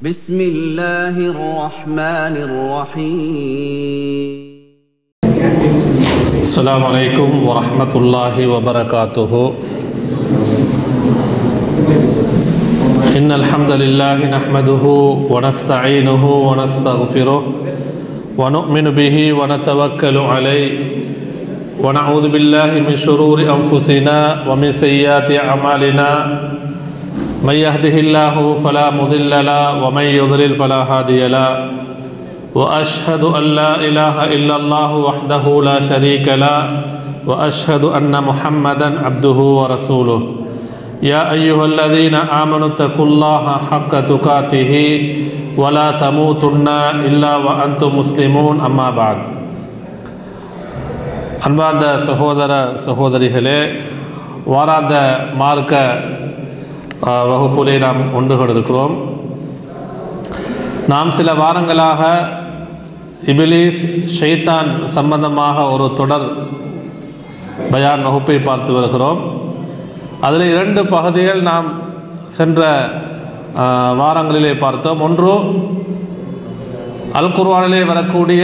بسم الله الرحمن الرحيم. السلام عليكم ورحمة الله وبركاته. إن الحمد لله نحمده ونستعينه ونستغفره ونؤمن به ونتوكل عليه ونعوذ بالله من شرور أنفسنا ومن سيئات أعمالنا. من يهده الله فلا مضل له ومن يضلل فلا هادي له. وأشهد أن لا إله إلا الله وحده لا شريك له وأشهد أن محمدا عبده ورسوله. يا أيها الذين آمنوا اتقوا الله حق تقاته ولا تموتن إلا وأنتم مسلمون. أما بعد. அன்பார்ந்த சகோதர சகோதரிகளே, வாராந்த மார்க்க வகுப்பிலே நாம் ஒன்று கொண்டிருக்கிறோம். நாம் சில வாரங்களாக இபிலீஸ் ஷைத்தான் சம்பந்தமாக ஒரு தொடர் பயான் வகுப்பை பார்த்து வருகிறோம். அதில் 2 பகுதிகள் நாம் சென்ற வாரங்களிலே பார்த்தோம். ஒன்று அல் குர்ஆனிலே வரக்கூடிய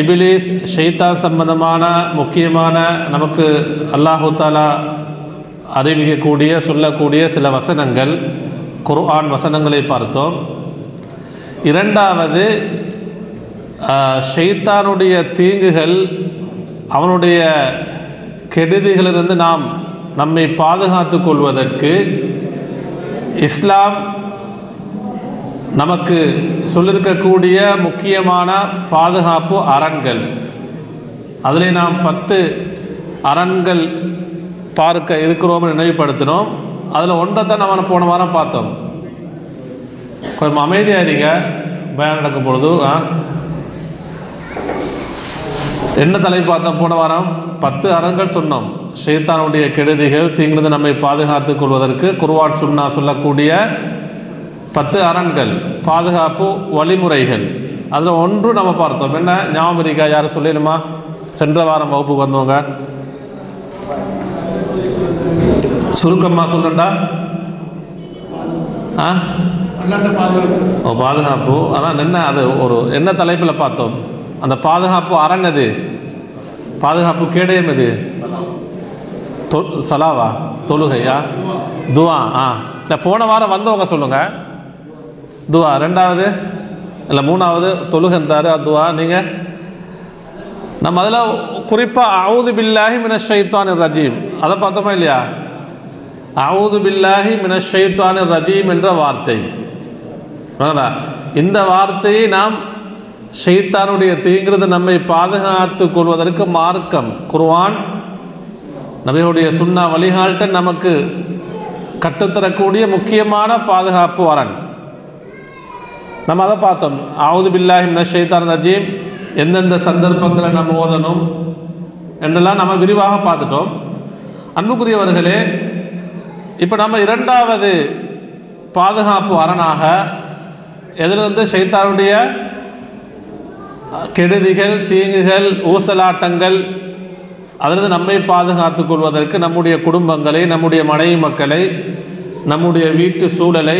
இபிலீஸ் ஷைத்தான் சம்பந்தமான முக்கியமான நமக்கு அல்லாஹு தஆலா அறிவிக்கக்கூடிய சொல்லக்கூடிய சில வசனங்கள், குர்ஆன் வசனங்களை பார்த்தோம். 2வது ஷைத்தானுடைய தீங்குகள், அவனுடைய கெடுதிகளிலிருந்து நம்மை பாதுகாத்து கொள்வதற்கு இஸ்லாம் நமக்கு சொல்லியிருக்கக்கூடிய முக்கியமான பாதுகாப்பு அரண்கள். அதில் நாம் 10 அரண்கள் பார்க்க இருக்கிறோம்னு நினைவுபடுத்தினோம். அதில் ஒன்றை தான் நம்ம போன வாரம் பார்த்தோம். கொஞ்சம் அமைதியாக இருங்க, பயம் நடக்கும் பொழுது. என்ன தலைப்பு பார்த்தோம் போன வாரம்? 10 அரண்கள் சொன்னோம். ஷைத்தானுடைய கெடுதிகள், தீங்கிலிருந்து நம்மை பாதுகாத்து கொள்வதற்கு குர்ஆன் சுன்னா சொல்லக்கூடிய 10 அரண்கள், பாதுகாப்பு வழிமுறைகள். அதில் ஒன்று நம்ம பார்த்தோம். என்ன ஞாபகம் இருக்கா? யாரும் சொல்லிடுமா? சென்ற வாரம் வகுப்புக்கு வந்தவங்க சுருக்கமாக சொல்லண்டா. பாதுகாப்பு. அதான் என்ன, அது ஒரு என்ன தலைப்பில் பார்த்தோம்? அந்த பாதுகாப்பு அரண் எது? பாதுகாப்பு கேடயம் எது? சலாவா? தொழுகையா? துவா? இல்லை, போன வாரம் வந்தவங்க சொல்லுங்கள். துவா 2வது, இல்லை 3வது தொழுகின்றாரு துவா. நீங்கள் நம்ம அதில் குறிப்பாக அஊது பில்லாஹி மினஷ் ஷைத்தானிர் ரஜீம் அதை பார்த்தோமா இல்லையா? அஊது பில்லாஹி மினஷ் ஷைத்தானிர் ரஜீம் என்ற வார்த்தை, இந்த வார்த்தையை நாம் ஷைத்தானுடைய தீங்கிலிருந்து நம்மை பாதுகாத்து கொள்வதற்கு மார்க்கம் குர்ஆன் நபியுடைய சுன்னா வழிகாட்ட நமக்கு கற்றுத்தரக்கூடிய முக்கியமான பாதுகாப்பு அரண். நம்ம அதை பார்த்தோம். அஊது பில்லாஹி மினஷ் ஷைத்தானிர் ரஜீம் எந்தெந்த சந்தர்ப்பங்களை நம்ம ஓதணும் என்றெல்லாம் நம்ம விரிவாக பார்த்துட்டோம். அன்புக்குரியவர்களே, இப்போ நம்ம 2வது பாதுகாப்பு அரணாக எதிலிருந்து ஷைத்தானுடைய கெடுதிகள், தீங்குகள், ஊசலாட்டங்கள், அதிலிருந்து நம்மை பாதுகாத்து கொள்வதற்கு நம்முடைய குடும்பங்களை, நம்முடைய மனைவி மக்களை, நம்முடைய வீட்டு சூழலை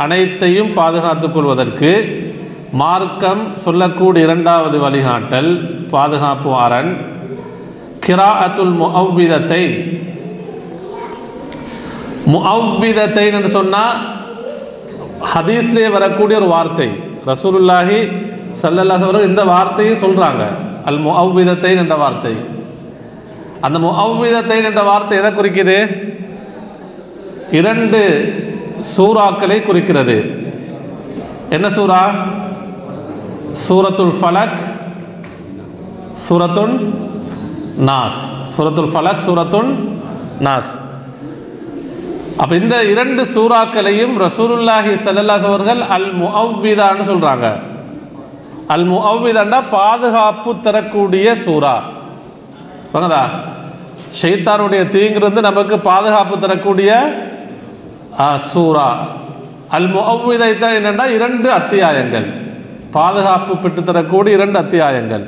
அனைத்தையும் பாதுகாத்து கொள்வதற்கு மார்க்கம் சொல்லக்கூடிய 2வது வழிகாட்டல், பாதுகாப்பு அரண், கிராஅத்துல் முஅவ்விதத்தைன். முஅவ்விதத்தைன் என்று சொன்னால் ஹதீஸ்லேயே வரக்கூடிய ஒரு வார்த்தை. ரசூலுல்லாஹி ஸல்லல்லாஹு அலைஹி வஸல்லம் இந்த வார்த்தையை சொல்கிறாங்க, அல் முஅவ்விதத்தைன் என்ற வார்த்தை. அந்த முஅவ்விதத்தைன் என்ற வார்த்தை எதை குறிக்குது? 2 சூறாக்களை குறிக்கிறது. என்ன சூரா? சூரத்துல் ஃபலக், சூரத்துன் நாஸ். சூரத்துல் ஃபலக், சூரத்துன் நாஸ். அப்போ இந்த 2 சூறாக்களையும் ரசூலுல்லாஹி ஸல்லல்லாஹு அலைஹி அவர்கள் அல் முஅவ்விதான்னு சொல்கிறாங்க. அல் முஅவ்விதாண்டா பாதுகாப்பு தரக்கூடிய சூறா. வாங்கதா, ஷைத்தானுடைய தீங்கிலிருந்து நமக்கு பாதுகாப்பு தரக்கூடிய சூரா. அல் முஅவ்விதைத்தான் என்னென்னா 2 அத்தியாயங்கள், பாதுகாப்பு பெற்றுத்தரக்கூடிய 2 அத்தியாயங்கள்.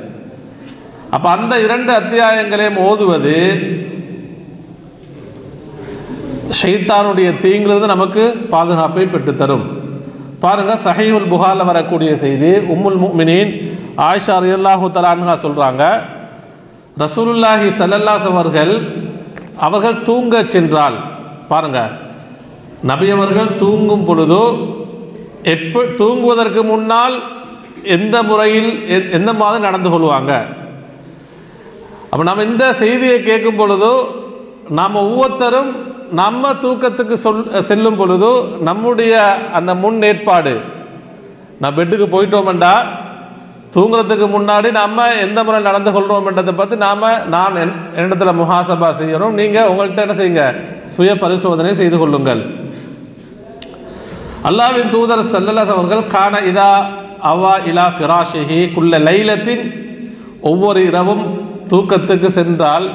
அப்போ அந்த 2 அத்தியாயங்களையும் ஓதுவது ஷைத்தானுடைய தீங்கிலிருந்து நமக்கு பாதுகாப்பை பெற்றுத்தரும். பாருங்கள், சஹீஹுல் புகாரில் வரக்கூடிய செய்தி. உம்முல் முஃமினீன் ஆயிஷா ரலியல்லாஹு தஆலா அன்ஹா சொல்கிறாங்க, ரசூலுல்லாஹி ஸல்லல்லாஹு அவர்கள் தூங்க சென்றால், பாருங்கள், நபி அவர்கள் தூங்கும் பொழுதோ தூங்குவதற்கு முன்னால் எந்த முறையில் எந்த மாதிரி நடந்து கொள்வாங்க. அப்போ நம்ம இந்த செய்தியை கேட்கும் பொழுதோ நாம் ஒவ்வொருத்தரும் நம்ம தூக்கத்துக்கு செல்லும் பொழுதோ நம்முடைய அந்த முன்னேற்பாடு, நான் பெட்டுக்கு போயிட்டோம்டா தூங்குறதுக்கு முன்னாடி நாம் எந்த முறை நடந்து கொள்கிறோம்ன்றதை பற்றி நான் என்னிடத்தில் முஹாசபா செய்யணும். நீங்கள் உங்கள்கிட்ட என்ன செய்யுங்க, சுய பரிசோதனை செய்து கொள்ளுங்கள். அல்லாஹ்வின் தூதர் ஸல்லல்லாஹு அவர்கள் கான இதா அவா இலா ஃபிராஷிஹி குல்ல லைலத்தின், ஒவ்வொரு இரவும் தூக்கத்துக்கு சென்றால்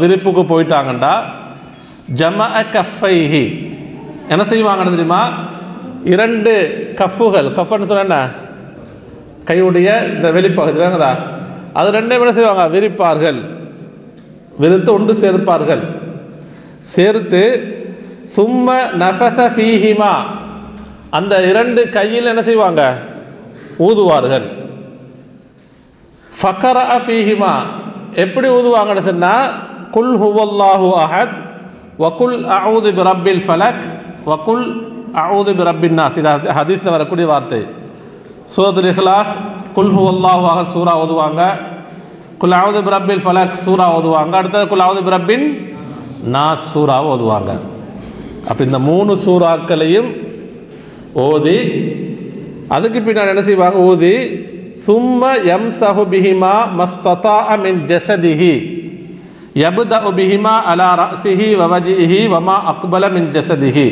விரிப்புக்கு போயிட்டாங்கண்டா ஜமஅ கஃபைஹி, என்ன செய்வாங்கன்னு தெரியுமா, 2 கஃப்புகள், கஃப்னு சொன்ன கையுடைய இந்த வெளிப்பகுதி தாங்கதா, அது 2 என்ன செய்வாங்க, விரிப்பார்கள், விரித்து ஒன்று சேர்ப்பார்கள், சேர்த்து சும்ம நஃபஸ ஃபீஹிமா, அந்த 2 கையில் என்ன செய்வாங்க, ஊதுவார்கள். ஃபக்கரஅ ஃபீஹிமா, எப்படி ஊதுவாங்கன்னு சொன்னால் குல் ஹுவல்லாஹு அஹத் வகுல் அஊது பிரப்பில் ஃபலக் வகுல் அஊது பிரப்பின் நாஸ். இது ஹதீஸில் வரக்கூடிய வார்த்தை. சூரத்துல் இஹ்லாஸ் குல் ஹுவல்லாஹு அஹத் சூரா ஓதுவாங்க, குல் அஊது பிரப்பில் ஃபலக் சூரா ஓதுவாங்க, அடுத்தது குல் அஊது பிரப்பின் நாஸ் சூரா ஓதுவாங்க. அப்போ இந்த 3 சூறாக்களையும் ஓதி அதுக்கு பின்னாடி என்ன செய்வாங்க, ஊதி சும்ம யம்ஸஹு பிஹிமா மஸ்ததாஅ மின் ஜஸதிஹி யப்தஉ பிஹிமா அலா ரஅஸிஹி வ வஜ்ஹிஹி வமா அக்பல மின் ஜஸதிஹி.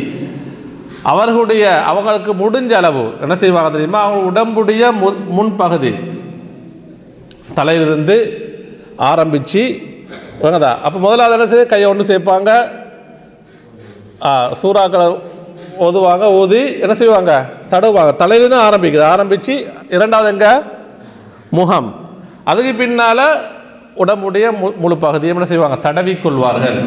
அவங்களுக்கு முடிஞ்ச அளவு என்ன செய்வாங்க தெரியுமா, அவங்க உடம்புடைய முன்பகுதி தலையிலிருந்து ஆரம்பித்து வாங்கதா. அப்போ முதலாவது என்ன செய்ய, கையை ஒன்று சேர்ப்பாங்க, சூறாக்களை ஓதுவாங்க, ஊதி என்ன செய்வாங்க, தடவுவாங்க, தலையிலிருந்து ஆரம்பித்து இரண்டாவது எங்கே, முகம், அதுக்கு பின்னால் உடம்புடைய முழு பகுதியை என்ன செய்வாங்க, தடவிக்கொள்வார்கள்.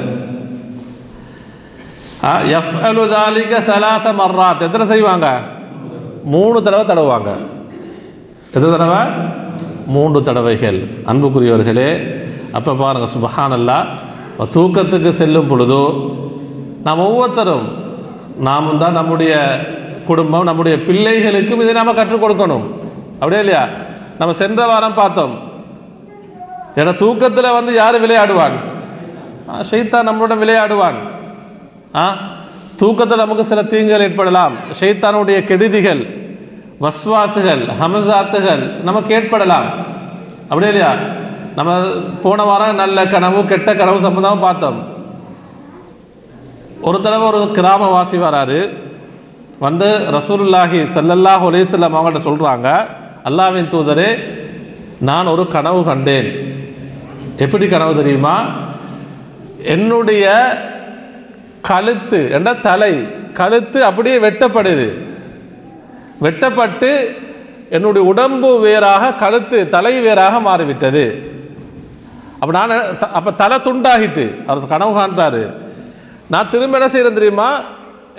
யஃப்அலு ஸாலிக ஸலாஸ மர்ராத், எத்தனை செய்வாங்க, 3 தடவை தடவுவாங்க. எத்தனை தடவை, 3 தடவைகள். அன்புக்குரியவர்களே, அப்போ பாருங்கள், சுப்ஹானல்லாஹ், தூக்கத்துக்கு செல்லும் பொழுதோ நாம் ஒவ்வொருத்தரும், நாமும் தான் நம்முடைய குடும்பம், நம்முடைய பிள்ளைகளுக்கும் இதை நாம் கற்றுக் கொடுக்கணும். அப்படியே இல்லையா? நம்ம சென்ற வாரம் பார்த்தோம், ஏன்னா தூக்கத்தில் யார் விளையாடுவான், ஷைத்தான் நம்மளோட விளையாடுவான். தூக்கத்தில் நமக்கு சில தீங்குகள் ஏற்படலாம், ஷைத்தானுடைய கெடுதிகள், வஸ்வாசுகள், ஹமசாத்துகள் நமக்கு ஏற்படலாம். அப்படியே இல்லையா? நம்ம போன வாரம் நல்ல கனவு கெட்ட கனவு சம்பந்தமாக பார்த்தோம். ஒரு தடவை ஒரு கிராமவாசி வராரு, ரசூலுல்லாஹி ஸல்லல்லாஹு அலைஹி வஸல்லம் அவங்கள்ட்ட சொல்கிறாங்க, அல்லாஹ்வின் தூதரே, நான் ஒரு கனவு கண்டேன். எப்படி கனவு தெரியுமா, என்னுடைய கழுத்து என்ற கழுத்து அப்படியே வெட்டப்படுது, வெட்டப்பட்டு என்னுடைய உடம்பு வேறாக கழுத்து தலை வேறாக மாறிவிட்டது. அப்போ தலை துண்டாகிட்டு அவர் கனவு காண்றாரு. நான் திரும்ப என்ன செய்கிறேன் தெரியுமா,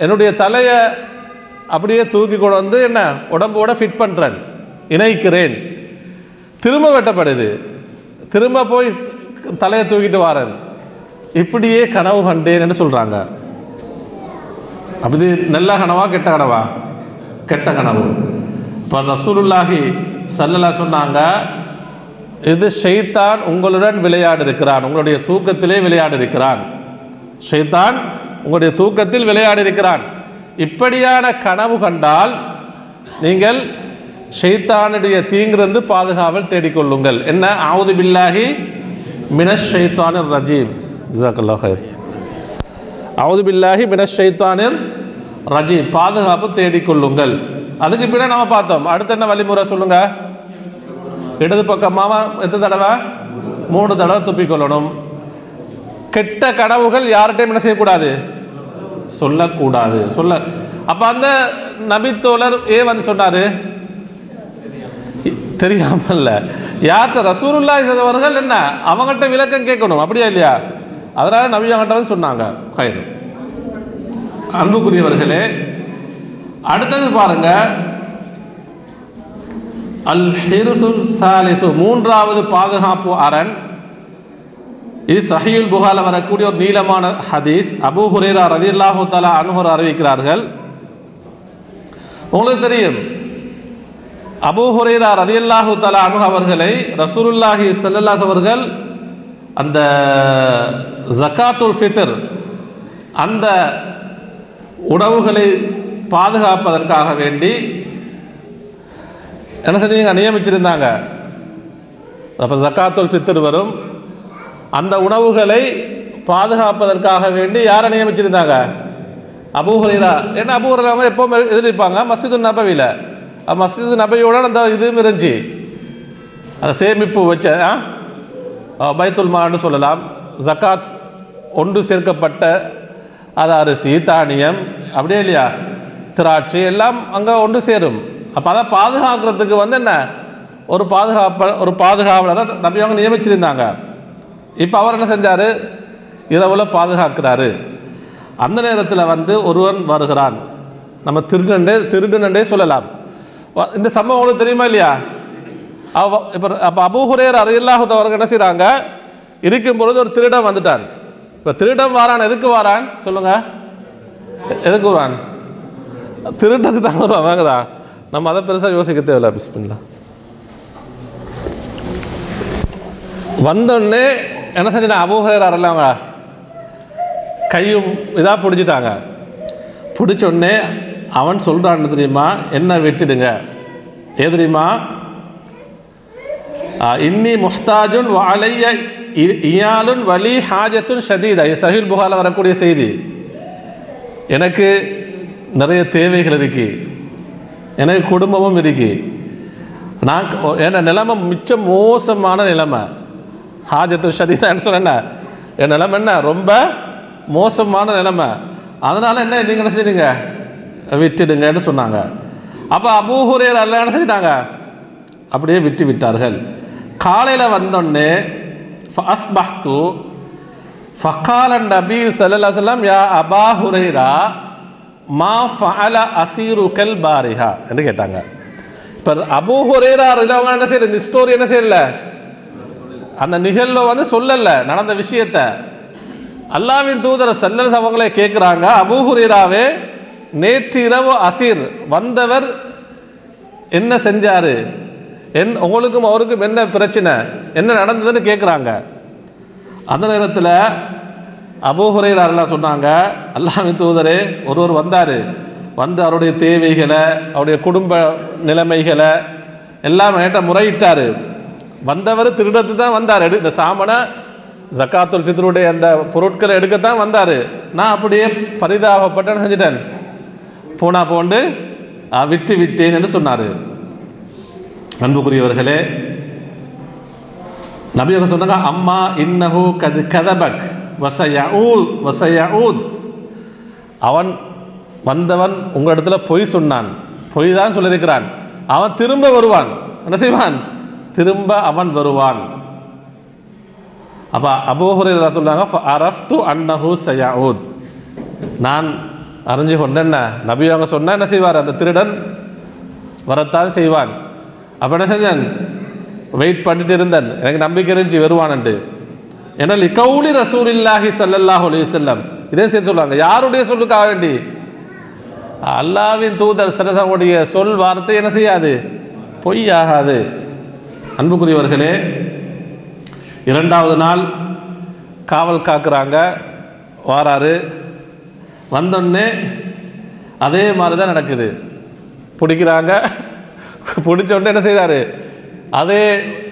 என்னுடைய தலையை அப்படியே தூக்கி கொண்டு என்ன உடம்போட ஃபிட் பண்ணுறேன், இணைக்கிறேன், திரும்ப வெட்டப்படுது, திரும்ப போய் தலையை தூக்கிட்டு வரேன், இப்படியே கனவு கண்டேன் என்று சொல்கிறாங்க. அப்படி நல்ல கனவா கெட்ட கனவா, கெட்ட கனவு. இப்போ ரசூலுல்லாஹி ஸல்லல்லாஹு சொன்னாங்க, இது ஷைத்தான் உங்களுடன் விளையாடி இருக்கிறான், உங்களுடைய தூக்கத்திலே விளையாடி இருக்கிறான், ஷைத்தான் உங்களுடைய தூக்கத்தில் விளையாடி இருக்கிறான். இப்படியான கனவு கண்டால் நீங்கள் ஷைத்தானுடைய தீங்கிலிருந்து பாதுகாவல் தேடிக்கொள்ளுங்கள். என்ன, அஊது பில்லாஹி மினஷ் ஷைத்தானிர் ரஜீம். ஜஸாக்கல்லாஹு கைர். அஊது பில்லாஹி மினஷ் ஷைத்தானிர் ரஜீம், பாதுகாப்பு தேடிக்கொள்ளுங்கள். அதுக்கு பின்னாடி நம்ம பார்த்தோம், அடுத்து என்ன வழிமுறை சொல்லுங்க, இடது பக்கமாக எத்தனை தடவை, 3 தடவை துப்பிக்கொள்ளணும். கெட்ட கனவுகள் யார்கிட்டையும் என்ன செய்யக்கூடாது, சொல்லக்கூடாது. அப்போ அந்த நபித்தோழர் சொன்னார், தெரியாமல்ல, யார்கிட்ட, ரசூலுல்லாஹி அவர்கள் என்ன அவங்கள்ட்ட விளக்கம் கேட்கணும், அப்படியா இல்லையா? அதனால் நபி அவங்கள்ட்ட சொன்னாங்க. கைர். அன்புக்குரியவர்களே, அடுத்தது பாருங்க, அல் ஹிர்சு சாலிசு, மூன்றாவது பாதுகாப்பு அரண். இது சஹீஹுல் புகாரில் வரக்கூடிய ஒரு நீளமான ஹதீஸ். அபூ ஹுரைரா ரலியல்லாஹு தஆலா அன்ஹு அறிவிக்கிறார்கள். உங்களுக்கு தெரியும், அபூ ஹுரைரா ரலியல்லாஹு தஆலா அன்ஹு அவர்களை ரசூலுல்லாஹி ஸல்லல்லாஹு அலைஹி அவர்கள் அந்த ஜகாத்துல் ஃபித்ர், அந்த உணவுகளை பாதுகாப்பதற்காக வேண்டி என்ன செஞ்சீங்க, நியமிச்சிருந்தாங்க. அப்போ ஜகாத்துல் ஃபித்ர் வரும், அந்த உணவுகளை பாதுகாப்பதற்காக வேண்டி யாரை நியமிச்சிருந்தாங்க? அபூ ஹுரைரா. ஏன்னா அபூ ஹுரைரா எப்போவும் எதிர்ப்பாங்க மஸ்ஜிது நபவியில். மஸ்ஜிது நபவியோட அந்த இதுவும் இருந்துச்சு, அந்த சேமிப்பு வச்ச பைத்துல் மால்னு சொல்லலாம். ஜகாத் ஒன்று சேர்க்கப்பட்ட அது அரிசி, தானியம், அப்படியே இல்லையா, திராட்சை எல்லாம் அங்கே ஒன்று சேரும். அப்போ அதை பாதுகாக்கிறதுக்கு என்ன ஒரு பாதுகாவலரை நபி அவங்க நியமிச்சிருந்தாங்க. இப்போ அவர் என்ன செஞ்சார், இரவில் பாதுகாக்கிறாரு. அந்த நேரத்தில் ஒருவன் வருகிறான், நம்ம திருடனே சொல்லலாம். இந்த சம்பவம் உங்களுக்கு தெரியுமா இல்லையா? அப்போ அபூ ஹுரைரா ரலியல்லாஹு தஆலா அவர்கள் என்ன செய்கிறாங்க, இருக்கும் பொழுது ஒரு திருடன் வந்துட்டான். இப்போ திருடன் வாரான், எதுக்கு வாரான் சொல்லுங்க, எதுக்கு வருவான்? திருடத்து தான் வருவான், வாங்கதான். நம்ம அதை பெருசாக யோசிக்க தேவையில்ல. பிஸ்மில்லா. வந்தோடனே என்ன செஞ்சிட்டாங்க, அபூ ஹுரைரா அவங்க கையும் இதாக பிடிச்சிட்டாங்க. பிடிச்சோடனே அவன் சொல்கிறான்னு தெரியுமா, என்ன வெட்டிடுங்க. ஏ தெரியுமா, இன்னி முஹ்தாஜுன் வலைய இயாலுன் வலி ஹாஜத்துன் ஷதீதா. இது சஹீஹுல் புகாரில் வரக்கூடிய செய்தி. எனக்கு நிறைய தேவைகள் இருக்கு, எனக்கு குடும்பமும் இருக்கு, நான் என் நிலைமை மிச்சம் மோசமான நிலைமை. ஹாஜத்துன் ஷதீதான்னு சொன்ன என் நிலைமை என்ன, ரொம்ப மோசமான நிலைமை. அதனால் என்ன நீங்கள் என்ன செய்றீங்க, விட்டுடுங்கன்னு சொன்னாங்க. அப்போ அபூ ஹுரைரா என்ன செஞ்சிட்டாங்க, அப்படியே விட்டு விட்டார்கள். காலையில் வந்தோடனே ஃபஅஸ்பஹ்து ஃபகால நபி ஸல்லல்லாஹு அலைஹி வஸல்லம் யா அபா ஹுரைரா மா ஃபஅல அஸீருக்கல் பாரிஹா என்று கேட்டாங்க. இப்போ அபூ ஹுரைரா அவங்க என்ன செய்யல, இந்த ஸ்டோரி என்ன செய்யல, அந்த நிகழ்வு சொல்லலை நடந்த விஷயத்தை. அல்லாஹ்வின் தூதர் ஸல்லல்லாஹு அலைஹி அவங்களே கேட்குறாங்க, அபூ ஹுரைராவே நேற்று இரவு அசீர் வந்தவர் என்ன செஞ்சார், உங்களுக்கும் அவருக்கும் என்ன பிரச்சனை, என்ன நடந்ததுன்னு கேட்குறாங்க. அந்த நேரத்தில் அபூ ஹுரைரா எல்லாம் சொன்னாங்க, அல்லாஹ்வின் தூதரே ஒருவர் வந்தார், அவருடைய தேவைகளை, அவருடைய குடும்ப நிலைமைகளை எல்லாம் என்கிட்ட முறையிட்டார். வந்தவர் திருடத்து தான் வந்தார், இந்த சாமனை ஜகாத்துல் ஃபித்ருடைய அந்த பொருட்களை எடுக்கத்தான் வந்தார். நான் அப்படியே பரிதாபப்பட்டேன்னு செஞ்சிட்டேன், போனா போண்டு விட்டு விட்டேன் என்று சொன்னார். அன்புக்குரியவர்களே, நபி அவங்க சொன்னாங்க, அம்மா இன்னஹு கது கதபக் வசயஊத். அவன் வந்தவன் உங்களிடத்தில் பொய் சொன்னான், பொய் தான் சொல்லியிருக்கிறான், அவன் திரும்ப வருவான். என்ன செய்வான், திரும்ப அவன் வருவான். அப்போ அபூ ஹுரைரா சொன்னாங்க, அரஃப்து அன்னஹு சயஊத். நான் அறிஞ்சு கொண்டேன், நபி அவங்க சொன்னால் என்ன செய்வார், அந்த திருடன் வரத்தான் செய்வான். அப்போ என்ன செஞ்சேன், வெயிட் பண்ணிட்டு இருந்தேன், எனக்கு நம்பிக்கை இருந்துச்சு வருவான்ட்டு. ஏன்னா லிகௌலி ரசூலில்லாஹி ஸல்லல்லாஹு அலைஹி வஸல்லம், இதே சரி சொல்லுவாங்க, யாருடைய சொல்லுக்காக வேண்டி, அல்லாஹ்வின் தூதர் சல்லல்லாஹுடைய சொல் வார்த்தை என்ன செய்யாது, பொய்யாகாது. அன்புக்குரியவர்களே, இரண்டாவது நாள் காவல் காக்குறாங்க, வாராரு. வந்தோடனே அதே மாதிரி தான் நடக்குது, பிடிக்கிறாங்க. பிடிச்சோடனே என்ன செய்தார், அதே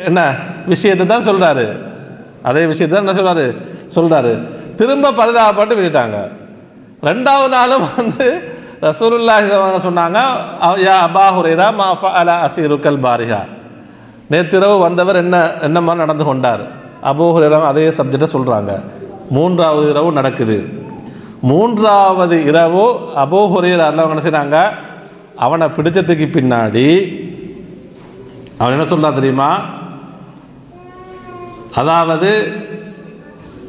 என்ன விஷயத்தை தான் சொல்கிறாரு, அதே விஷயத்தை தான் என்ன சொல்கிறாரு. திரும்ப பரிதாபப்பட்டு விட்டுட்டாங்க. ரெண்டாவது நாளும் ரசூலுல்லாஹி சொன்னாங்க, யா அபா ஹுரைரா மா ஃபஅல அஸீருக்கல் பாரிஹா. நேற்றிரவு வந்தவர் என்ன மாதிரி நடந்து கொண்டார். அபூ ஹுரைரா அதே சப்ஜெக்டை சொல்கிறாங்க. மூன்றாவது இரவு நடக்குது. மூன்றாவது இரவு அபூ ஹுரைரா அவங்க என்ன செய்கிறாங்க, அவனை பிடிச்சதுக்கு பின்னாடி அவன் என்ன சொல்கிறான் தெரியுமா, அதாவது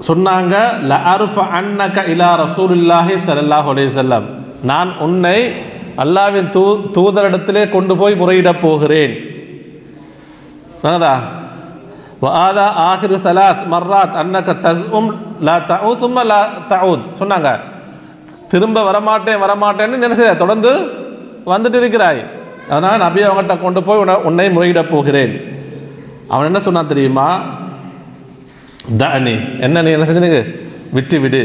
சொன்னாங்க, லஅர்ஃப அன்னக இலா ரசூலுல்லாஹி ஸல்லல்லாஹு அலைஹி வஸல்லம், நான் உன்னை அல்லாஹ்வின் தூதரிடத்திலே கொண்டு போய் முறையிடப் போகிறேன். வேணதா வஆதா ஆஹிரு ஸலாஸ் மர்ராத் அன்னக தஸ்உம் லா தஊத் சும்ம லா தஊத் சொன்னாங்க. திரும்ப வரமாட்டேன்னு நினைச்ச தொடர்ந்து வந்துட்டு இருக்கிறாய். அதனால் நபி அவங்ககிட்ட கொண்டு போய் உன்னை முறையிடப் போகிறேன். அவன் என்ன சொன்னான் தெரியுமா? தஅனி, என்ன நீ என்ன செஞ்சு விட்டு விடு.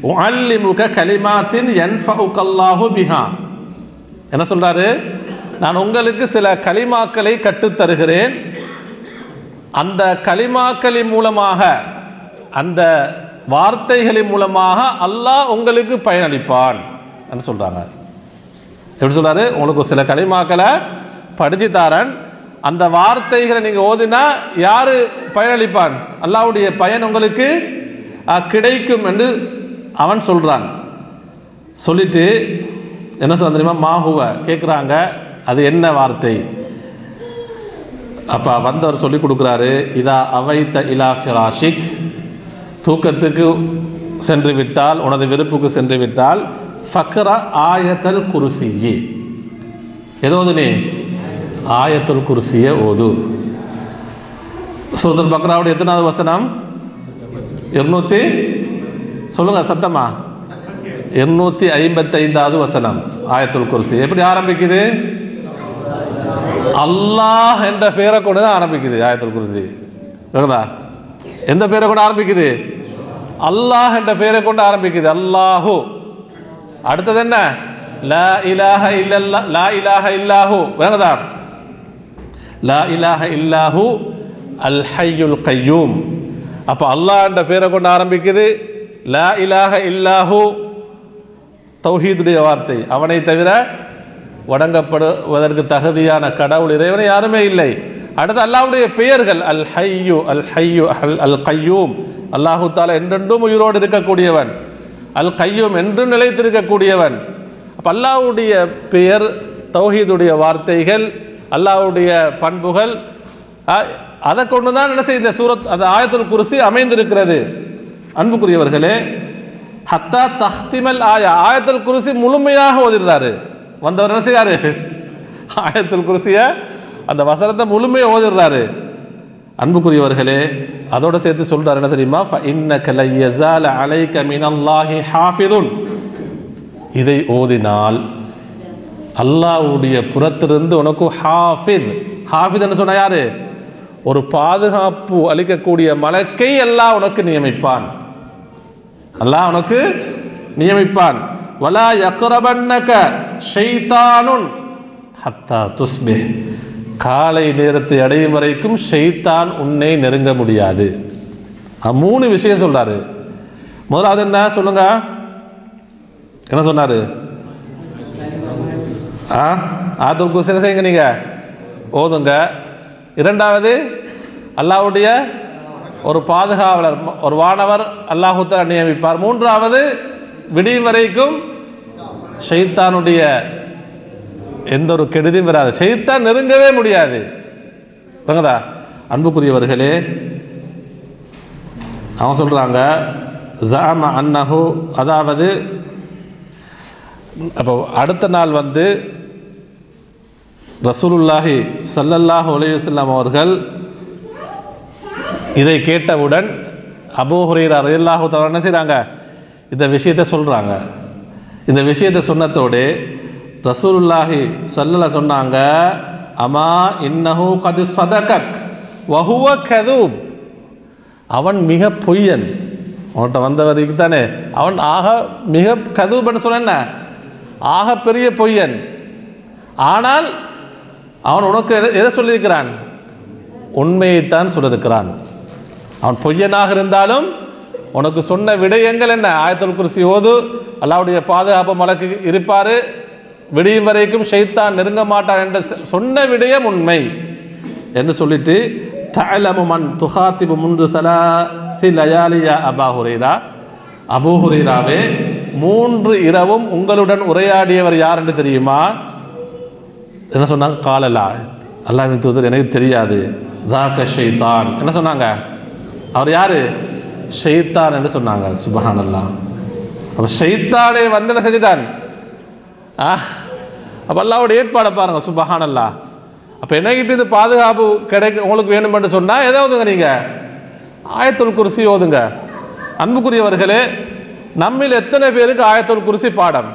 உஅல்லிமுக கலிமாத்தின் யன்ஃபஉகல்லாஹு பிஹா, என்ன சொல்றாரு? நான் உங்களுக்கு சில கலிமாக்களை கற்றுத்தருகிறேன். அந்த கலிமாக்களின் மூலமாக, அந்த வார்த்தைகளின் மூலமாக அல்லாஹ் உங்களுக்கு பயனளிப்பான் என்று சொல்றாங்க. எப்படி சொல்றாரு? உங்களுக்கு சில கலிமாக்களை படிச்சு தாரன், அந்த வார்த்தைகளை நீங்க ஓதினா யாரு பயனளிப்பான்? அல்லாஹ்வுடைய பயன் உங்களுக்கு கிடைக்கும் என்று அவன் சொல்றான். சொல்லிட்டு என்ன சொல்ல தெரியுமா? மாஹுவ கேட்குறாங்க, அது என்ன வார்த்தை? அப்போ வந்தவர் சொல்லி கொடுக்குறாரு, இதா அவைத்த இலா ஃபிராஷிக், தூக்கத்துக்கு சென்று விட்டால், உனது விருப்புக்கு சென்று விட்டால், ஃபக்ரா ஆயத்தல் குர்சியி, ஏதோது நீ ஆயத்துல் குர்சியை ஓது. சூரத்துல் பக்ராவுடைய எத்தனாவது வசனம்? 200 சொல்லுங்க சத்தமா, 255வது வசனம் ஆயத்துல் குர்சி. எப்படி ஆரம்பிக்குது? அல்லாஹ் என்ற பேரை கொண்டு தான் ஆரம்பிக்குது ஆயத்துல் குர்சி. எந்த பேரை கொண்டு ஆரம்பிக்குது? அல்லாஹ் என்ற பேரை கொண்டு ஆரம்பிக்குது. அல்லாஹு. அடுத்தது என்ன? லா இலாஹ இல்லல்லாஹ், லா இலாஹ இல்லாஹு. வேணுதா? லா இலாஹ இல்லாஹு அல் ஹய்யுல் கய்யூம். அப்போ அல்லாஹ் என்ற பேரை கொண்டு ஆரம்பிக்குது. லா இலாஹ இல்லாஹு தௌஹீதுடைய வார்த்தை, அவனை தவிர வணங்கப்படுவதற்கு தகுதியான கடவுள் இறைவனை யாருமே இல்லை. அடுத்து அல்லாஹ்வுடைய பெயர்கள், அல் ஹய்யு, அல் ஹய்யு, அல் கய்யூம், அல்லாஹு தாலா என்றென்றும் உயிரோடு இருக்கக்கூடியவன், அல் கய்யூம் என்றும் நிலைத்திருக்கக்கூடியவன். அப்போ அல்லாஹ்வுடைய பெயர், தௌஹீதுடைய வார்த்தைகள், அல்லாஹ்வுடைய பண்புகள், அதை கொண்டு தான் என்ன செய்ய இந்த சூரத், அந்த ஆயத்துல் குர்சி அமைந்திருக்கிறது. அன்புக்குரியவர்களே, ஹத்தா தஹ்திமல் ஆயா, ஆயத்துல் குர்சி முழுமையாக ஓதிடுறாரு. வந்தவர் என்ன செய்யாரு? ஆயத்துல் குர்சிய அந்த வசனத்தை முழுமையாக ஓதிடுறாரு. அன்புக்குரியவர்களே, அதோட சேர்த்து சொல்றாரு என்ன தெரியுமா? ஃபஇன்னக லயஸால அலைக மினல்லாஹி ஹாஃபிதுன், இதை ஓதினால் அல்லாஹ்வுடைய புறத்திலிருந்து உனக்கு ஹாஃபித், ஹாஃபித் என்று சொன்ன யாரு? ஒரு பாதுகாப்பு அளிக்கக்கூடிய மலக்கை அல்லாஹ் உனக்கு நியமிப்பான். அல்லாஹ் உனக்கு நியமிப்பான். வலா யக்ரபன்னக ஷைத்தானுன் ஹத்தா துஸ்பிஹ், காலை நேரத்தை அடையும் வரைக்கும் ஷைத்தான் உன்னை நெருங்க முடியாது. 3 விஷயம் சொல்றாரு. முதலாவது என்ன சொல்லுங்க? என்ன சொன்னாரு? ஆயத்துல் குர்சி என்ன செய்யுங்க? நீங்க ஓதுங்க. இரண்டாவது, அல்லாஹ்வுடைய ஒரு பாதுகாவலர், ஒரு வானவர் அல்லாஹ் தஆலா நியமிப்பார். மூன்றாவது, விடியும் வரைக்கும் ஷைத்தானுடைய எந்த ஒரு கெடுதியும் வராது, ஷைத்தான் நெருங்கவே முடியாது. அன்புக்குரியவர்களே, அவன் சொல்றாங்க ஜஅம அன்னஹு, அதாவது அப்போ அடுத்த நாள் வந்து ரசூலுல்லாஹி ஸல்லல்லாஹு அலைஹி வஸல்லம் அவர்கள் இதை கேட்டவுடன் அபூ ஹுரைரா ரலியல்லாஹு தஆலா என்ன செய்கிறாங்க? இந்த விஷயத்தை சொல்கிறாங்க. இந்த விஷயத்தை சொன்னதோடு ரசூலுல்லாஹி ஸல்லல்லாஹு சொன்னாங்க, அமா இன்னஹு கது சதகக் வஹுவ கதூப், அவன் மிக பொய்யன். அவன்கிட்ட வந்தவருக்கு தானே அவன் மிக கதூப்னு சொன்ன, ஆக பெரிய பொய்யன். ஆனால் அவன் உனக்கு எதை சொல்லியிருக்கிறான்? உண்மையைத்தான் சொல்லியிருக்கிறான். அவன் பொய்யனாக இருந்தாலும் உனக்கு சொன்ன விடயங்கள் என்ன? ஆயத்துல் குர்சி ஓது, அல்லாஹ்வுடைய பாதுகாப்பு மலக்கு இருப்பார், விடியும் வரைக்கும் ஷைத்தான் நெருங்க மாட்டான் என்ற சொன்ன விடயம் உண்மை என்று சொல்லிட்டு, தஅலமு மன் துஹாத்திபு முன்து ஸலாசி லயாலியா அபா ஹுரைரா, அபூ ஹுரைராவே 3 இரவும் உங்களுடன் உரையாடியவர் யார் என்று தெரியுமா? என்ன சொன்னாங்க? காலலா, அல்லாஹ்வின் தூதர் எனக்கு தெரியாது. தாக்க ஷைத்தான், என்ன சொன்னாங்க? அவர் யாரு? ஷைத்தான் என்று சொன்னாங்க. சுப்ஹானல்லாஹ். அப்போ ஷைத்தானே வந்து என்ன செஞ்சிட்டான்? அப்போ அல்லாஹ்வுடைய ஏற்பாடை பாருங்க. சுப்ஹானல்லாஹ். அப்போ என்னகிட்ட இது பாதுகாப்பு உங்களுக்கு வேணுமென்று சொன்னால் எதாவதுங்க நீங்கள் ஆயத்துல் குர்சி ஓதுங்க. அன்புக்குரியவர்களே, நம்மில் எத்தனை பேருக்கு ஆயத்துல் குர்சி பாடம்?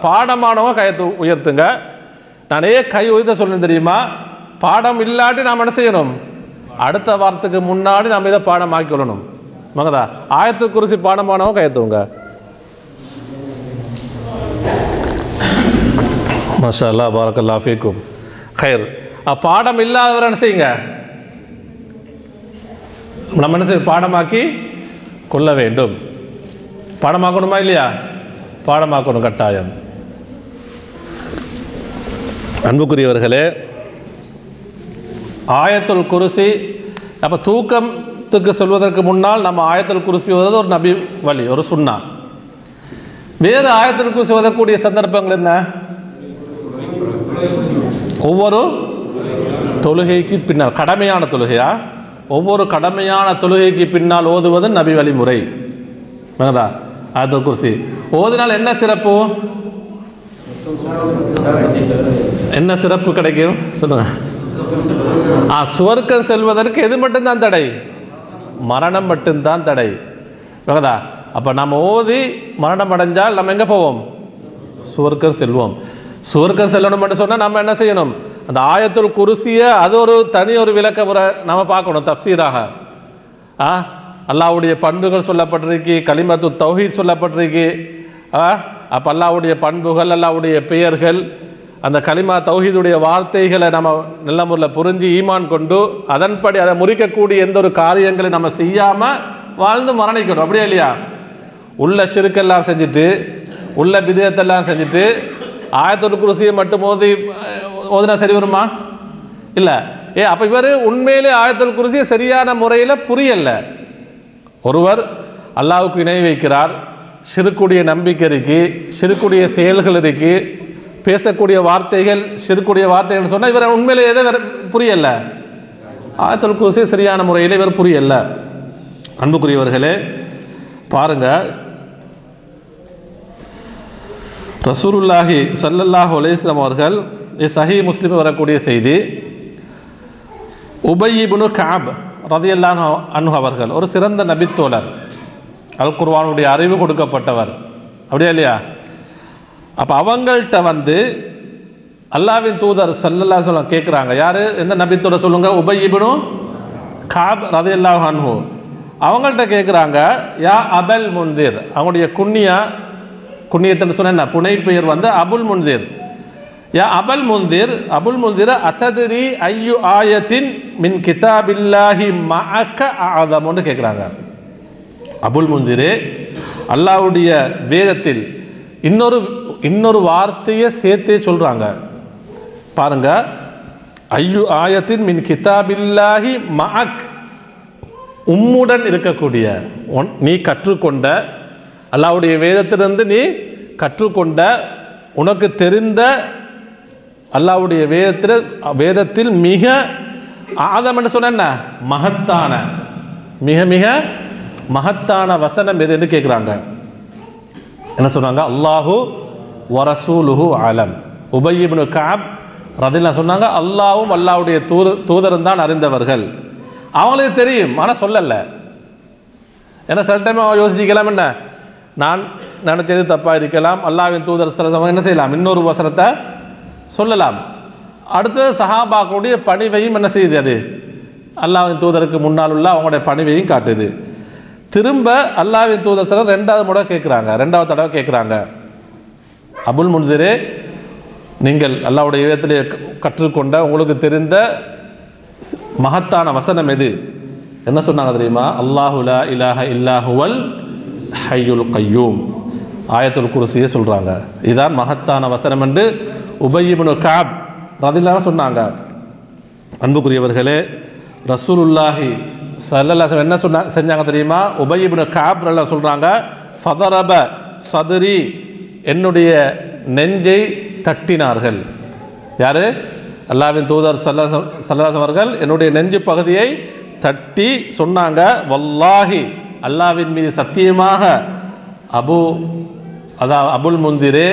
பாடமானவங்க கையத்தை உயர்த்துங்க. நான் கை உயர்த்த சொல்லுன்னு தெரியுமா? பாடம் இல்லாட்டி நாம் என்ன செய்யணும்? அடுத்த வாரத்துக்கு முன்னாடி நம்ம இதை பாடமாக்கி கொள்ளணும். மகதா ஆயத்துல் குர்சி பாடமானவங்க கையத்துவங்க. மாஷா அல்லாஹ், பாரக்கல்லாஹு ஃபீக்கும். ஹைர். பாடம் இல்லாதவரை என்ன செய்யுங்க? நம்ம என்ன செய்ய பாடமாக்கி கொள்ள வேண்டும். பாடமாக்கணுமா இல்லையா? பாடமாக்கணும் கட்டாயம். அன்புக்குரியவர்களே, ஆயத்துல் குர்சி அப்போ தூக்கத்துக்கு சொல்வதற்கு முன்னால் நம்ம ஆயத்துல் குர்சி ஓதுவது ஒரு நபி வழி, ஒரு சுன்னா. வேறு ஆயத்துல் குர்சி ஓதக்கூடிய சந்தர்ப்பங்கள் என்ன? ஒவ்வொரு தொழுகைக்கு பின்னால், கடமையான தொழுகையா, ஒவ்வொரு கடமையான தொழுகைக்கு பின்னால் ஓதுவது நபி வழிமுறை. ஆயத்துல் குர்சி ஓதினால் என்ன சிறப்பு? என்ன சிறப்பு கிடைக்கும் சொல்லுங்க. சுவர்க்கம் செல்வதற்கு எது மட்டும்தான் தடை? மரணம் மட்டும்தான் தடை. அப்போ நம்ம ஓதி மரணம் அடைஞ்சால் நம்ம எங்கே போவோம்? சுவர்க்கம் செல்வோம். சுவர்க்கம் செல்லணும் என்று சொன்னால் நம்ம என்ன செய்யணும்? அந்த ஆயத்துல் குர்சியை அது ஒரு தனி ஒரு விளக்க முறை நம்ம பார்க்கணும் தஃப்சீராக. அல்லாஹ்வுடைய பண்புகள் சொல்லப்பட்டிருக்கு, கலிமத்து தௌஹீத் சொல்லப்பட்டிருக்கு. அப்போ அல்லாஹ்வுடைய பண்புகள், அல்லாஹ்வுடைய பெயர்கள், அந்த கலிமா தௌஹீதுடைய வார்த்தைகளை நம்ம நல்ல முறையில் புரிஞ்சு ஈமான் கொண்டு அதன்படி அதை முறிக்கக்கூடிய எந்த ஒரு காரியங்களை நம்ம செய்யாமல் வாழ்ந்து மரணிக்கணும். அப்படியே இல்லையா? உள்ள ஷிர்க்கெல்லாம் செஞ்சுட்டு, உள்ள பிதஅத்தெல்லாம் செஞ்சுட்டு ஆயத்துல் குர்சியை மட்டும் ஓதினா சரி வருமா? இல்லை. அப்போ இவர் உண்மையிலே ஆயத்துல் குர்சியை சரியான முறையில் புரியலை. ஒருவர் அல்லாஹ்வுக்கு இணை வைக்கிறார், ஷிர்க்குடைய நம்பிக்கை இருக்கு, ஷிர்க்குடைய செயல்கள் இருக்கு, பேசக்கூடிய வார்த்தைகள் ஷிர்க்குடைய வார்த்தைகள் சொன்னால் இவர் உண்மையிலே எதை புரியலை? ஆயத்துல் குர்சி சரியான முறையில் இவர் புரியலை. அன்புக்குரியவர்களே, பாருங்க, ரசூலுல்லாஹி ஸல்லல்லாஹு அலைஹி வஸல்லம் அவர்கள் சஹீஹ் முஸ்லிம் வரக்கூடிய செய்தி, உபய் இப்னு கஅப் ரலியல்லாஹு அன்ஹு அவர்கள் ஒரு சிறந்த நபித்தோழர், அல் குர்ஆனுடைய அறிவு கொடுக்கப்பட்டவர். அப்படியா இல்லையா? அப்போ அவங்கள்ட்ட வந்து அல்லாஹ்வின் தூதர் ஸல்லல்லாஹு அலைஹி வஸல்லம் கேட்குறாங்க. யார்? எந்த நபித்தோழர் சொல்லுங்க? உபய் இப்னு கஅப் ரலியல்லாஹு அன்ஹு. அவங்கள்ட்ட கேட்குறாங்க, யா அபல் முன்திர். அவங்களுடைய குண்ணியத்துன்னு சொன்ன புனை பெயர் வந்து அபுல் முன்திர். யா அபல் முன்திர், அபுல் முன்திர அத்ததிரி ஐயு ஆயத்தின் மின் கிதாபில்லாஹி மஅக்க அஅதமுன்னு கேட்குறாங்க. அபுல் முன்திரே, அல்லாஹ்வுடைய வேதத்தில் இன்னொரு வார்த்தையை சேர்த்தே சொல்கிறாங்க. பாருங்க, ஐயு ஆயத்தின் மின் கிதாபில்லாஹி மஅக், உம்முடன் இருக்கக்கூடிய, நீ கற்றுக்கொண்ட அல்லாஹ்வுடைய வேதத்திலிருந்து நீ கற்றுக்கொண்ட உனக்கு தெரிந்த அல்லாஹ்வுடைய வேதத்தில் மிக ஆதம் என்று சொன்ன மகத்தான, மிக மிக மகத்தான வசனம் எது என்று கேட்குறாங்க. என்ன சொன்னாங்க? அல்லாஹு வரசூலுஹு ஆலம். உபய் இப்னு கஅப் ரலியல்லாஹு சொன்னாங்க, அல்லாஹ்வும் அல்லாஹ்வுடைய தூதரும் தான் அறிந்தவர்கள். அவங்களுக்கு தெரியும், ஆனால் சொல்லலை. ஏன்னா சில டைம் அவன் யோசிக்கலாம், என்ன நான் நினச்சது தப்பாக இருக்கலாம், அல்லாஹ்வின் தூதர் என்ன செய்யலாம், இன்னொரு வசனத்தை சொல்லலாம். அடுத்து சஹாபாக்களுடைய பணிவையும் என்ன செய்யுது, அது அல்லாஹ்வின் தூதருக்கு முன்னால் உள்ள அவங்களுடைய பணிவையும் காட்டுது. திரும்ப அல்லாஹ்வின் தூதர் ரெண்டாவது முறை கேட்குறாங்க, ரெண்டாவது தடவை கேட்குறாங்க, அபுல் முன்திரே, நீங்கள் அல்லாஹ்வுடைய வேதத்திலே கற்றுக்கொண்ட உங்களுக்கு தெரிந்த மகத்தான வசனம் எது? என்ன சொன்னாங்க தெரியுமா? அல்லாஹு லா இலாஹ இல்லாஹுவல் ஹய்யுல் கய்யூம். ஆயத்துல் குர்சியை சொல்கிறாங்க. இதுதான் மகத்தான வசனம் என்று உபய் இப்னு கஅப் ரலியல்லாஹு சொன்னாங்க. அன்புக்குரியவர்களே, ரசூலுல்லாஹி ஸல்லல்லாஹு அலைஹி என்ன செஞ்சாங்க தெரியுமா? உபய் இப்னு கஅப் ரலியல்லாஹு சொல்கிறாங்க, ஃபதரப சதுரி, என்னுடைய நெஞ்சை தட்டினார்கள். யார்? அல்லாஹ்வின் தூதர் ஸல்லல்லாஹு அவர்கள் என்னுடைய நெஞ்சு பகுதியை தட்டி சொன்னாங்க, வல்லாஹி, அல்லாஹ்வின் மீது சத்தியமாக, அபுல் முன்திரே,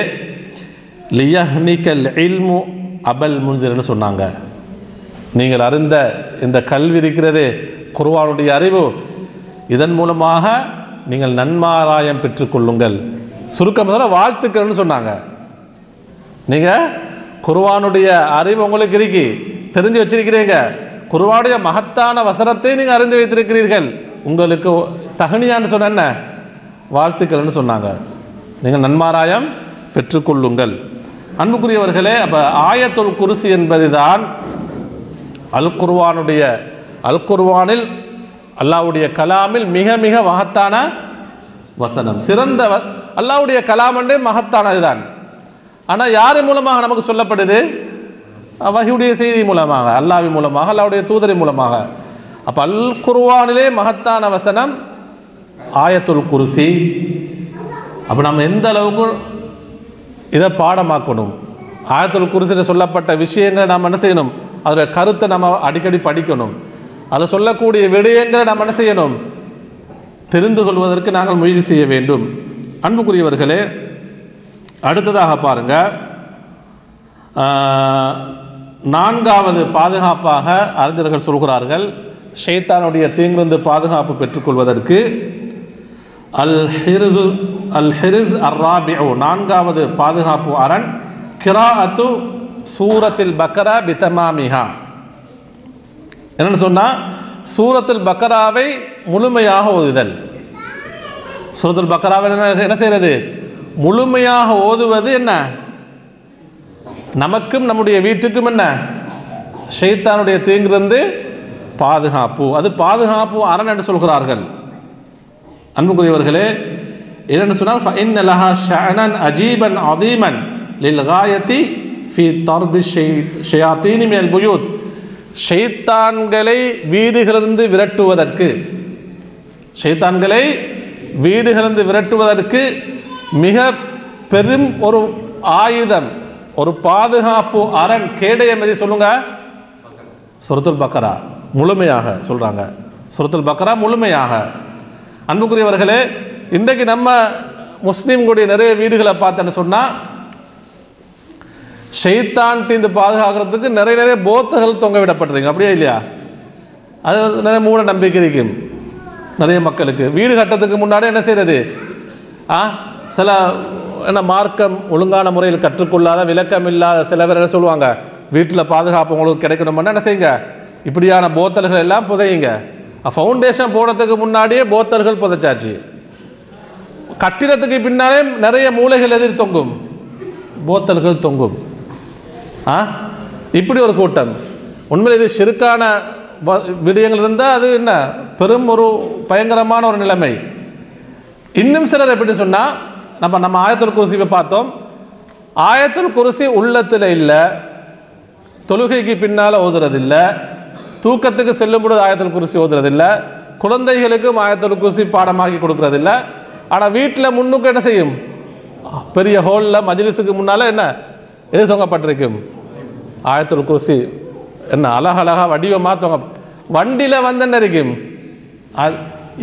லியஹ்னிகல் இல்மு அபல் முன்திர்னு சொன்னாங்க. நீங்கள் அறிந்த இந்த கல்வி இருக்கிறதே, குர்ஆனுடைய அறிவு, இதன் மூலமாக நீங்கள் நன்மாராயம் பெற்றுக்கொள்ளுங்கள். சுருக்கமாக வாழ்த்துக்கள்னு சொன்னாங்க. நீங்கள் குர்ஆனுடைய அறிவு உங்களுக்கு இருக்கி, தெரிஞ்சு வச்சிருக்கிறீங்க, குர்ஆனுடைய மகத்தான வசனத்தை நீங்கள் அறிந்து வைத்திருக்கிறீர்கள், உங்களுக்கு தகுனியான்னு சொன்ன என்ன வாழ்த்துக்கள்னு சொன்னாங்க. நீங்கள் நன்மாராயம் பெற்றுக்கொள்ளுங்கள். அன்புக்குரியவர்களே, அப்போ ஆயத்துல் குர்சி என்பது தான் அல் குர்ஆனில் அல்லாஹ்வுடைய கலாமில் மிக மிக மகத்தான வசனம், சிறந்த அல்லாஹ்வுடைய கலாம் என்றே மகத்தானது தான். ஆனால் யார் மூலமாக நமக்கு சொல்லப்படுது? வஹ்யுடைய செய்தி மூலமாக, அல்லாஹ்வின் மூலமாக, அல்லாஹ்வுடைய தூதரின் மூலமாக. அப்போ அல் குர்ஆனிலே மகத்தான வசனம் ஆயத்துல் குர்சி. அப்போ நம்ம எந்த அளவுக்கு இதை பாடமாக்கணும்? ஆயத்துல் குர்சியில் சொல்லப்பட்ட விஷயங்களை நாம் என்ன செய்யணும்? அதோட கருத்தை நம்ம அடிக்கடி படிக்கணும். அதில் சொல்லக்கூடிய விடயங்களை நாம் என்ன செய்யணும்? தெரிந்து கொள்வதற்கு நாங்கள் முயற்சி செய்ய வேண்டும். அன்புக்குரியவர்களே, அடுத்ததாக பாருங்க, 4வது பாதுகாப்பாக அறிஞர்கள் சொல்கிறார்கள், ஷைத்தானுடைய தீங்கிலிருந்து பாதுகாப்பு பெற்றுக்கொள்வதற்கு அல் ஹிர்ஸ் அர்-ராபிஉ 4வது பாதுகாப்பு அரண் கிராஅத்து சூரத்தில் பக்கரா பிதமாமிஹா. என்னன்னு சொன்னால், சூரத்துல் பக்கராவை முழுமையாக ஓதுதல். சூரத்துல் பக்கராவை என்ன செய்கிறது? முழுமையாக ஓதுவது என்ன? நமக்கும் நம்முடைய வீட்டுக்கும் என்ன? ஷைத்தானுடைய தீங்கிலிருந்து பாதுகாப்பு. அது பாதுகாப்பு அரண் என்று சொல்கிறார்கள். அன்புக்குரியவர்களே, என்னென்னு சொன்னால், ஃபஇன்ன லஹா ஷஅனன் அஜீபன் அதீமன் லில்காயத்தி ஃபி தர்தி ஷயாத்தீனி மினல் புயூத். ஷைத்தான்களை வீடுகளிலிருந்து விரட்டுவதற்கு மிக பெரும் ஒரு ஆயுதம், ஒரு பாதுகாப்பு அரண், கேடயம் எதை சொல்லுங்க? சூரத்துல் பக்கரா முழுமையாக சொல்றாங்க. சூரத்துல் பக்கரா முழுமையாக. அன்புக்குரியவர்களே, இன்றைக்கு நம்ம முஸ்லீம்களுடைய நிறைய வீடுகளை பார்த்தேன்னு சொன்னால், ஷைத்தான்ட்டு பாதுகாக்கிறதுக்கு நிறைய போத்தகள் தொங்க விடப்பட்டிருக்கு. அப்படியே இல்லையா? அது நிறைய மூட நம்பிக்கை இருக்கும் நிறைய மக்களுக்கு. வீடு கட்டத்துக்கு முன்னாடி என்ன செய்கிறது? சில என்ன மார்க்கம் ஒழுங்கான முறையில் கற்றுக்கொள்ளாத, விளக்கம் இல்லாத சில பேர் என்ன சொல்லுவாங்க, வீட்டில் பாதுகாப்பு உங்களுக்கு கிடைக்கணும்னா என்ன செய்யுங்க, இப்படியான போத்தல்கள் எல்லாம் புதையுங்க. ஃபவுண்டேஷன் போடுறதுக்கு முன்னாடியே போத்தல்கள் புதைச்சாச்சு. கட்டிடத்துக்கு பின்னாலே நிறைய மூளைகள் எதிர் தொங்கும், போத்தல்கள் தொங்கும். இப்படி ஒரு கூட்டம். உண்மையில் இது ஷிர்கான விடயங்கள் இருந்தால் அது என்ன பெரும் ஒரு பயங்கரமான ஒரு நிலைமை. இன்னும் சிலர் எப்படி சொன்னால், நம்ம ஆயத்துல் குர்சியை பார்த்தோம். ஆயத்துல் குர்சி உள்ளத்தில் இல்லை, தொழுகைக்கு பின்னால் ஓதுறதில்லை, தூக்கத்துக்கு செல்லும் பொழுது ஆயத்துல் குர்சி ஓதுறதில்லை, குழந்தைகளுக்கும் ஆயத்துல் குர்சி பாடமாக்கி கொடுக்கறதில்லை. ஆனால் வீட்டில் முன்னுக்கு என்ன செய்யும்? பெரிய ஹோலில் மஜ்லிஸுக்கு முன்னால் என்ன எது தொங்கப்பட்டிருக்கும்? ஆயத்துல் குர்சி. என்ன அழகழகாக வடிவமாக தொங்க, வண்டியில் வந்து என்ன இருக்கும்?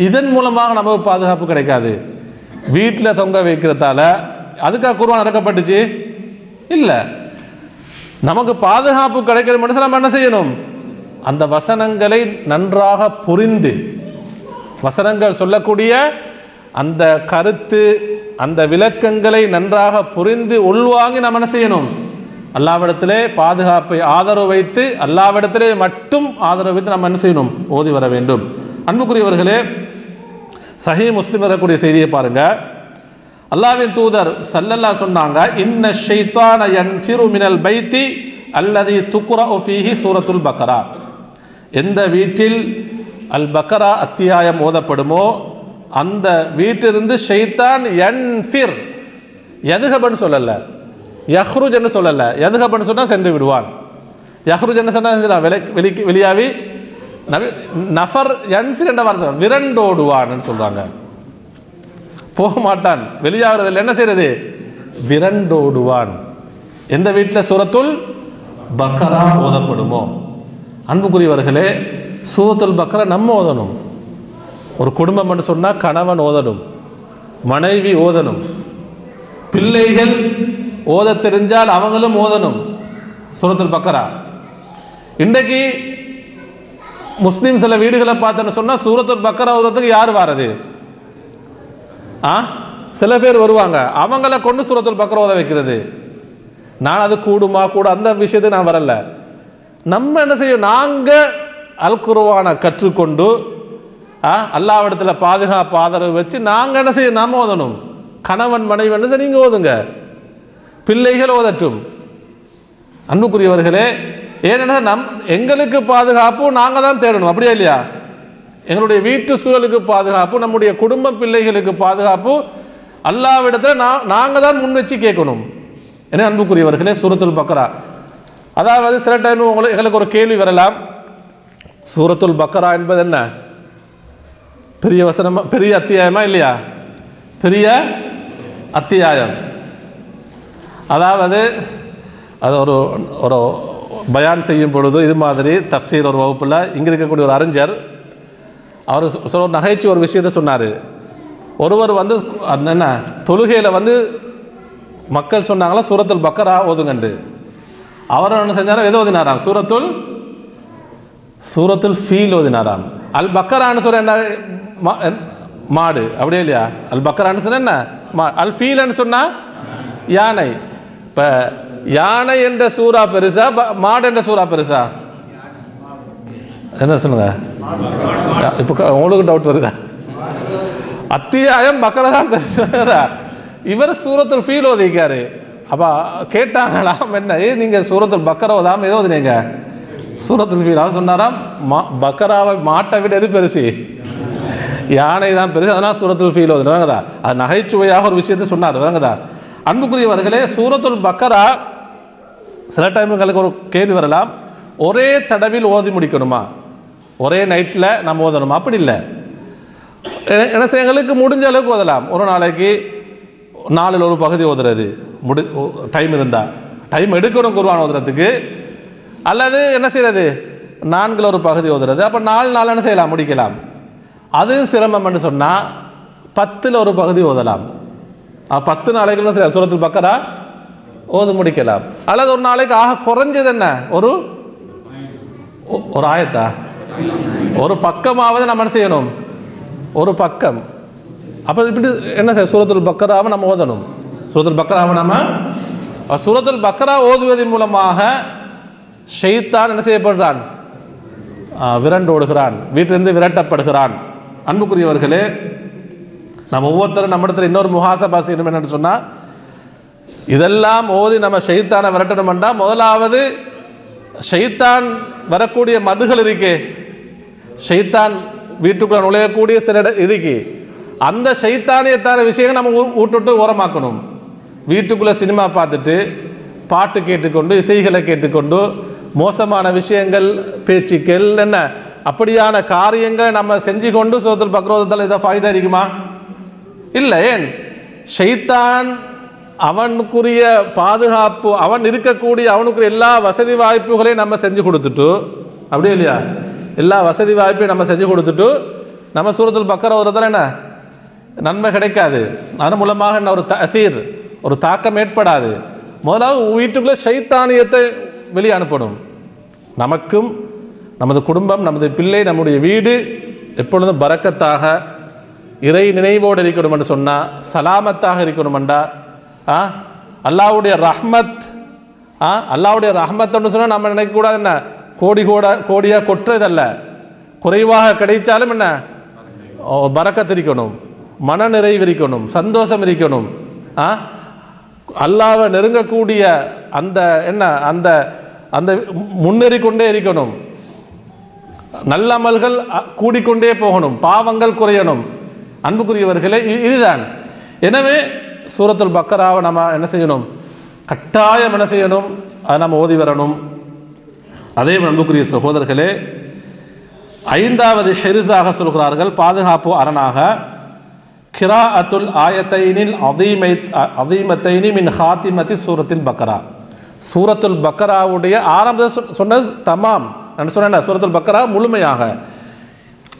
இதன் மூலமாக நமக்கு பாதுகாப்பு கிடைக்காது. வீட்டில் தொங்க வைக்கிறதால அதுக்காக குர்ஆன் இறக்கப்பட்டுச்சு இல்லை. நமக்கு பாதுகாப்பு கிடைக்கிற மனுஷன் நம்ம என்ன செய்யணும்? அந்த வசனங்களை நன்றாக புரிந்து, வசனங்கள் சொல்லக்கூடிய அந்த கருத்து, அந்த விளக்கங்களை நன்றாக புரிந்து உள்வாங்கி நம்ம என்ன செய்யணும்? அல்லாஹ்விடத்திலே பாதுகாப்பை ஆதரவு வைத்து, அல்லாஹ்விடத்திலே மட்டும் ஆதரவு வைத்து நம்ம என்ன செய்யணும்? ஓதி வர வேண்டும். அன்புக்குரியவர்களே, சஹீஹ் முஸ்லிம் வரக்கூடிய செய்தியை பாருங்க. அல்லாஹ்வின் தூதர் ஸல்லல்லாஹு சொன்னாங்க, இன்ன ஷைத்தான யன்ஃபிரு மினல் பைத்தி அல்லதி துக்ரஉ ஃபீஹி சூரத்துல் பக்கரா. எந்த வீட்டில் அல் பக்கரா அத்தியாயம் ஓதப்படுமோ அந்த வீட்டிலிருந்து ஷைத்தான் யன்ஃபிர், யதுஹபன்னு சொல்லலை, யஹ்ருஜன்னு சொல்லலை. யதுஹபன்னு சொன்னால் சென்று விடுவான், யஹ்ருஜன்னு சொன்னால் வெளியாவி, நஃபர் யன்ஃபிர் என்ற வார்த்தை விரண்டோடுவான்னு சொல்கிறாங்க. போக மாட்டான், வெளியாகிறதில் என்ன செய்யறது? விரண்டோடுவான். எந்த வீட்டில் சூரத்துல் பக்கரா ஓதப்படுமோ. அன்புக்குரியவர்களே, சூரத்துல் பக்கரா நம்ம ஓதணும். ஒரு குடும்பம் என்று சொன்னால் கணவன் ஓதணும், மனைவி ஓதணும், பிள்ளைகள் ஓத தெரிஞ்சால் அவங்களும் ஓதணும். சூரத்துல் பக்கரா. இன்றைக்கு முஸ்லீம் சில வீடுகளை பார்த்தோன்னு சொன்னால் சூரத்துல் பக்கரா ஓதுறதுக்கு யார் வாரது? சில பேர் வருவாங்க, அவங்கள கொண்டு சூரத்துல் பக்கரா ஓத வைக்கிறது. நான் அது கூடுமா கூட அந்த விஷயத்துக்கு நான் வரல. நம்ம என்ன செய்யும், நாங்கள் அல் குர்ஆனை கற்றுக்கொண்டு அல்லாஹ்விடத்தில் பாதுகாப்பு ஆதரவு வச்சு நாங்கள் என்ன செய்யும், நாம் ஓதணும். கணவன் மனைவி என்ன நீங்கள் ஓதுங்க, பிள்ளைகள் ஓதட்டும். அன்புக்குரியவர்களே, ஏன்னா எங்களுக்கு பாதுகாப்பு நாங்கள் தான் தேடணும், அப்படியா இல்லையா? எங்களுடைய வீட்டு சூழலுக்கு பாதுகாப்பு, நம்முடைய குடும்பம் பிள்ளைகளுக்கு பாதுகாப்பு அல்லாஹ்விடத்தில் நாங்கள் தான் முன் வச்சு கேட்கணும். ஏன்னா அன்புக்குரியவர்களே, சூரத்துல் பக்கரா, அதாவது சில டைம் எங்களுக்கு ஒரு கேள்வி வரலாம், சூரத்துல் பக்கரா என்பது என்ன, பெரிய வசனமா, பெரிய அத்தியாயமா இல்லையா? பெரிய அத்தியாயம். அதாவது அது ஒரு ஒரு பயான் செய்யும் பொழுது இது மாதிரி தஃப்சீர் ஒரு வகுப்பில் இங்கே இருக்கக்கூடிய ஒரு அறிஞர் அவர் ஒரு நகைச்சுவை ஒரு விஷயத்தை சொன்னார். ஒருவர் வந்து என்ன தொழுகையில் வந்து மக்கள் சொன்னாங்களா சூரத்துல் பக்கரா ஓதுங்கண்டு. அவர் என்ன செஞ்சாரோ எதை ஓதினாராம், சூரத்துல் ஃபீல் ஓதினாராம். அல் பக்கரான்னு சொல்ல என்ன, மாடு, அப்படியே இல்லையா? அல் பக்கரான்னு சொன்ன என்ன, அல் ஃபீல்னு சொன்னால் யானை. இப்போ யானை என்ற சூறா பெருசா, மாடு என்ற சூறா பெருசா? என்ன சொல்லுங்க, இப்போ உங்களுக்கு டவுட் வருதா? அத்தியாயம் பக்கரா தான் பெருசா, இவர் சூரத்துல் ஃபீல் ஓதிக்காரு. அப்போ கேட்டாங்களாம், என்ன நீங்கள் சூரத்துல் பக்கரா ஓதாமல் ஏதோ ஓதுனீங்க? சூரத்துல் ஃபீல். அவர் சொன்னாராம், பக்கராவை மாட்டை விட எது பெருசு, யானை தான் பெருசு, அதனால் சூரத்துல் ஃபீல் ஓதுனு வாங்கதா. அது நகைச்சுவையாக ஒரு விஷயத்தை சொன்னார் வாங்கதா. அன்புக்குரியவர்களே, சூரத்துல் பக்கரா சில டைம்களுக்கு ஒரு கேள்வி வரலாம், ஒரே தடவில் ஓதி முடிக்கணுமா, ஒரே நைட்டில் நம்ம ஓதணுமா? அப்படி இல்லை. என்ன செய்ய, எங்களுக்கு முடிஞ்ச அளவுக்கு ஓதலாம். ஒரு நாளைக்கு 4 ஒரு பகுதி ஓதுறது, டைம் இருந்தால் டைம் எடுக்கணும் குர்ஆன் ஓதுறதுக்கு. அல்லது என்ன செய்கிறது, 4 ஒரு பகுதி ஓதுறது. அப்போ 4 என்ன செய்யலாம், முடிக்கலாம். அது சிரமம்னு சொன்னால் 10 ஒரு பகுதி ஓதலாம். 10 நாளைக்கு செய்யலாம், சூரத்துல் பக்கரா ஓது முடிக்கலாம். அல்லது ஒரு நாளைக்கு ஆக குறைஞ்சது என்ன, ஒரு ஆயத்தா, ஒரு பக்கமாவது நம்ம என்ன செய்யணும், ஒரு பக்கம். அப்போ இப்படி என்ன செய்ய, சூரத்துல் பக்கராவை நம்ம ஓதணும். சூரத்துல் பக்கராவை நம்ம சூரத்துல் பக்கரா ஓதுவதன் மூலமாக ஷைத்தான் என்ன செய்யப்படுறான், விரண்டு ஓடுகிறான், வீட்டிலிருந்து விரட்டப்படுகிறான். அன்புக்குரியவர்களே, நம்ம ஒவ்வொருத்தரும் நம்ம இடத்துல இன்னொரு முஹாசபா செய்யணும். என்னென்னு சொன்னால், இதெல்லாம் ஓதி நம்ம ஷைத்தானை விரட்டணும்னா முதலாவது ஷைத்தான் வரக்கூடிய மதுகள் இருக்கே, ஷைத்தான் வீட்டுக்குள்ள நுழையக்கூடிய சில இருக்கு, அந்த ஷைத்தானியத்தான விஷயங்கள் நம்ம விட்டுட்டு ஓரமாக்கணும். வீட்டுக்குள்ளே சினிமா பார்த்துட்டு பாட்டு கேட்டுக்கொண்டு இசைகளை கேட்டுக்கொண்டு மோசமான விஷயங்கள் பேச்சுக்கள் என்ன அப்படியான காரியங்களை நம்ம செஞ்சு கொண்டு சூரத்துல் பக்கராவில் இதை ஃபாய்தா இருக்குமா? இல்லை. ஏன்? ஷைத்தான் அவனுக்குரிய பாதுகாப்பு, அவன் இருக்கக்கூடிய அவனுக்குரிய எல்லா வசதி வாய்ப்புகளையும் நம்ம செஞ்சு கொடுத்துட்டு, அப்படியே இல்லையா, எல்லா வசதி வாய்ப்பையும் நம்ம செஞ்சு கொடுத்துட்டு நம்ம சூரத்துல் பக்கரா ஓதுறதால என்ன நன்மை கிடைக்காது. அதன் மூலமாக என்ன ஒரு தஅசீர், ஒரு தாக்கம் ஏற்படாது. முதலாவது வீட்டுக்குள்ளே ஷைத்தானியத்தை வெளியே அனுப்பணும். நமக்கும் நமது குடும்பம், நமது பிள்ளை, நம்முடைய வீடு எப்பொழுதும் பரக்கத்தாக இறை நினைவோடு இருக்கணும் என்று சொன்னால், சலாமத்தாக இருக்கணுமெண்டா அல்லாஹ்வுடைய ரஹ்மத், அல்லாஹ்வுடைய ரஹ்மத்னு சொன்னால் நம்ம நினைக்கக்கூடாது என்ன கோடியாக கொட்டுறதல்ல, குறைவாக கிடைத்தாலும் என்ன பரக்கத் இருக்கணும், மன நிறைவு இருக்கணும், சந்தோஷம் இருக்கணும். அல்லாஹ்வை நெருங்கக்கூடிய அந்த என்ன அந்த அந்த முன்னேறிக்கொண்டே இருக்கணும். நல்லமல்கள் கூடிக்கொண்டே போகணும், பாவங்கள் குறையணும். அன்புக்குரியவர்களே, இதுதான். எனவே சூரத்துல் பக்கராவை நம்ம என்ன செய்யணும், கட்டாயம் என்ன செய்யணும், அதை நம்ம ஓதி வரணும். அதே அன்புக்குரிய சகோதரர்களே, 5வது ஹெரிஸாக சொல்கிறார்கள், பாதுகாப்பு அரணாக, கிராஅத்துல் ஆயத்தைனில் அதீமத்தைனி மின் ஹாத்திமதி சூரத்துல் பக்கரா. சூரத்துல் பக்கராவுடைய ஆரம்பத்தில் சொன்ன தமாம் நான் சொன்னேன், சூரத்துல் பக்கரா முழுமையாக,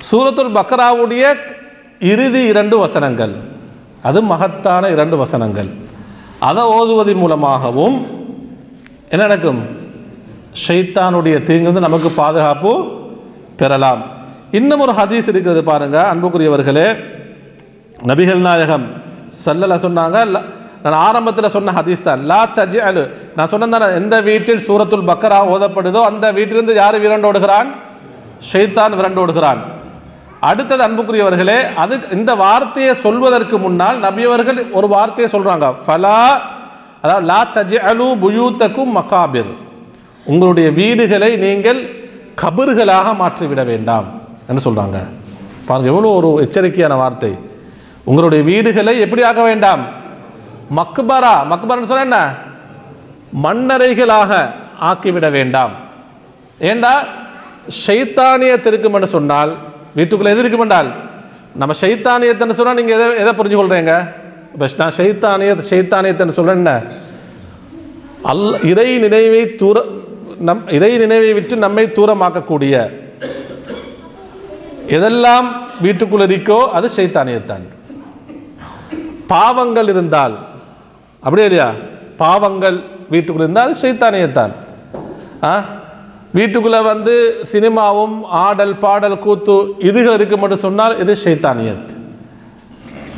சூரத்துல் பக்கராவுடைய இறுதி 2 வசனங்கள், அது மகத்தான 2 வசனங்கள், அதை ஓதுவதன் மூலமாகவும் என்ன நடக்கும், ஷைத்தானுடைய தீங்கு நமக்கு பாதுகாப்பு பெறலாம். இன்னும் ஒரு ஹதீஸ் இருக்கிறது பாருங்க அன்புக்குரியவர்களே. நபிகள் நாயகம் ஸல்லல்லாஹு சொன்னாங்க, நான் ஆரம்பத்தில் சொன்ன ஹதீஸ் தான், லா தஜ்அலு, நான் சொன்னேன் எந்த வீட்டில் சூரத்துல் பக்கரா ஓதப்படுதோ அந்த வீட்டிலிருந்து யார் விரண்டோடுகிறான்? ஷைத்தான் விரண்டோடுகிறான். அடுத்தது அன்புக்குரியவர்களே, அது இந்த வார்த்தையை சொல்வதற்கு முன்னால் நபியவர்கள் ஒரு வார்த்தையை சொல்றாங்க, ஃபலா, அதாவது லா தஜ்அலு புயூத்தக்கும் மகாபிர், உங்களுடைய வீடுகளை நீங்கள் கபர்களாக மாற்றிவிட வேண்டாம் என்று சொல்றாங்க. பாருங்க எவ்வளோ ஒரு எச்சரிக்கையான வார்த்தை. உங்களுடைய வீடுகளை எப்படி ஆக்க வேண்டாம்? மக்பரா, மக்பரான்னு சொன்ன என்ன, மண்ணறைகளாக ஆக்கிவிட வேண்டாம். ஏண்டா ஷைத்தானியத் இருக்கும் என்று சொன்னால் வீட்டுக்குள்ளே எது இருக்கும் என்றால், நம்ம ஷைத்தானியத்துன்னு சொன்னால் நீங்கள் எதை புரிஞ்சு கொள்றீங்க? இப்போ நான் ஷைத்தானியத்துன்னு சொல்கிறேன் என்ன, இறை நினைவை விட்டு நம்மை தூரமாக்கக்கூடிய எதெல்லாம் வீட்டுக்குள்ள இருக்கோ அது ஷைத்தானியத்தான். பாவங்கள் இருந்தால், அப்படியே இல்லையா, பாவங்கள் வீட்டுக்குள்ள இருந்தால் அது ஷைத்தானியத்தான். வீட்டுக்குள்ள வந்து சினிமாவும் ஆடல் பாடல் கூத்து இதுகள் இருக்கு மட்டும் சொன்னால் இது ஷைத்தானியத்.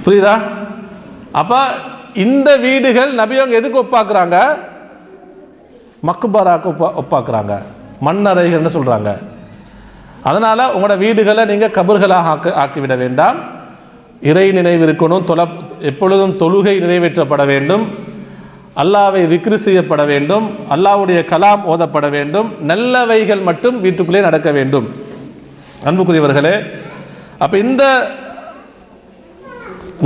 புரியுதா? அப்ப இந்த வீடுகள் நபியவங்க எதுக்கு ஒப்பாக்குறாங்க? மக்பராக்கு ஒப்பாக்குறாங்க, மண்ணறைகள்னு சொல்றாங்க. அதனால உங்களோட வீடுகளை நீங்க கபர்களாக ஆக்கிவிட வேண்டாம். இறை நினைவு இருக்கணும், எப்பொழுதும் தொழுகை நிறைவேற்றப்பட வேண்டும், அல்லாவை திக்ரு செய்யப்பட வேண்டும், அல்லாவுடைய கலாம் ஓதப்பட வேண்டும், நல்லவைகள் மட்டும் வீட்டுக்குள்ளே நடக்க வேண்டும். அன்புக்குரியவர்களே, அப்ப இந்த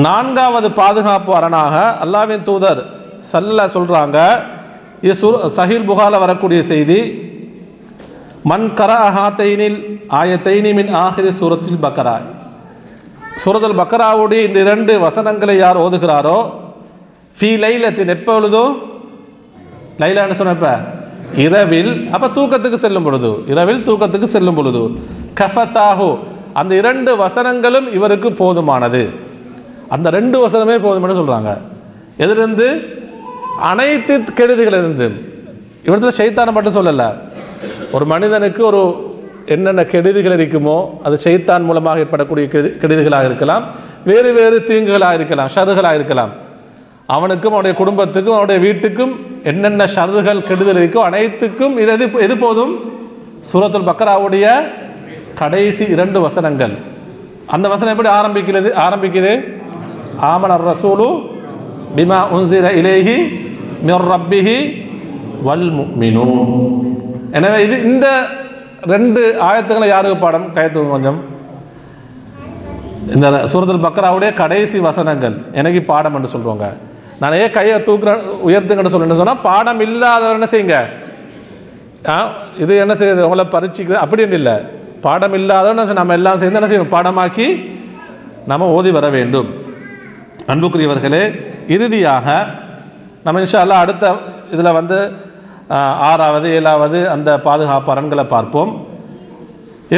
நான்காவது பாதுகாப்பு அரணாக அல்லாஹ்வின் தூதர் ஸல்லல்லாஹு சொல்றாங்க, இது சஹீல் புகாரில் வரக்கூடிய செய்தி, மன் கரஅ ஹாத்தைனில் ஆயத்தைனி மின் ஆஹிரி சூரத்துல் பக்கரா, சூரத்துல் பக்கராவுடைய இந்த 2 வசனங்களை யார் ஓதுகிறாரோ, ஃபீ லைலத்தின், எப்பொழுதும் லைலான்னு சொன்னப்ப இரவில், அப்போ தூக்கத்துக்கு செல்லும் பொழுது, இரவில் தூக்கத்துக்கு செல்லும் பொழுது, கஃபத்தாஹு, அந்த 2 வசனங்களும் இவருக்கு போதுமானது. அந்த 2 வசனமே போதுமானு சொல்கிறாங்க. எதிலிருந்து? அனைத்து கெடுதிகளிலிருந்து. இவரத்தில் ஷைத்தானை மட்டும் சொல்லலை, ஒரு மனிதனுக்கு ஒரு என்னென்ன கெடுதிகள் இருக்குமோ அது ஷைத்தான் மூலமாக ஏற்படக்கூடிய கெடுதிகளாக இருக்கலாம், வேறு வேறு தீங்குகளாக இருக்கலாம், ஷர்றுகளாக இருக்கலாம். அவனுக்கும் அவனுடைய குடும்பத்துக்கும் அவனுடைய வீட்டுக்கும் என்னென்ன ஷர்றுகள் கெடுதல் இருக்கோ அனைத்துக்கும் இது எது போதும்? சூரத்துல் பக்கராவுடைய கடைசி 2 வசனங்கள். அந்த வசனம் எப்படி ஆரம்பிக்குது? ஆமனர் ரசூலு பிமா உன்சில இலைஹி மிர் ரப்பிஹி வல் முஃமினூன். எனவே இந்த 2 ஆயத்துக்களை யாருக்கு பாடம்? கையத்துக்கு கொஞ்சம். இந்த சூரத்துல் பக்கராவுடைய கடைசி வசனங்கள் எனக்கு பாடம் என்று சொல்லுவாங்க. நான் ஏன் கையை உயர்த்துங்கன்னு சொல்லுன்னு சொன்னால், பாடம் இல்லாதவர் என்ன செய்யுங்க, இது என்ன செய்யுது உங்களை பரீட்சிக்கிறது அப்படின்னு இல்லை, பாடம் இல்லாதவன்னு நம்ம எல்லாம் சேர்ந்து என்ன செய்யணும், பாடமாக்கி நம்ம ஓதி வர வேண்டும். அன்புக்குரியவர்களே, இறுதியாக நம்ம இன்ஷா அல்லாஹ் அடுத்த இதில் வந்து 6வது 7வது அந்த பாதுகாப்பு அரண்களை பார்ப்போம்.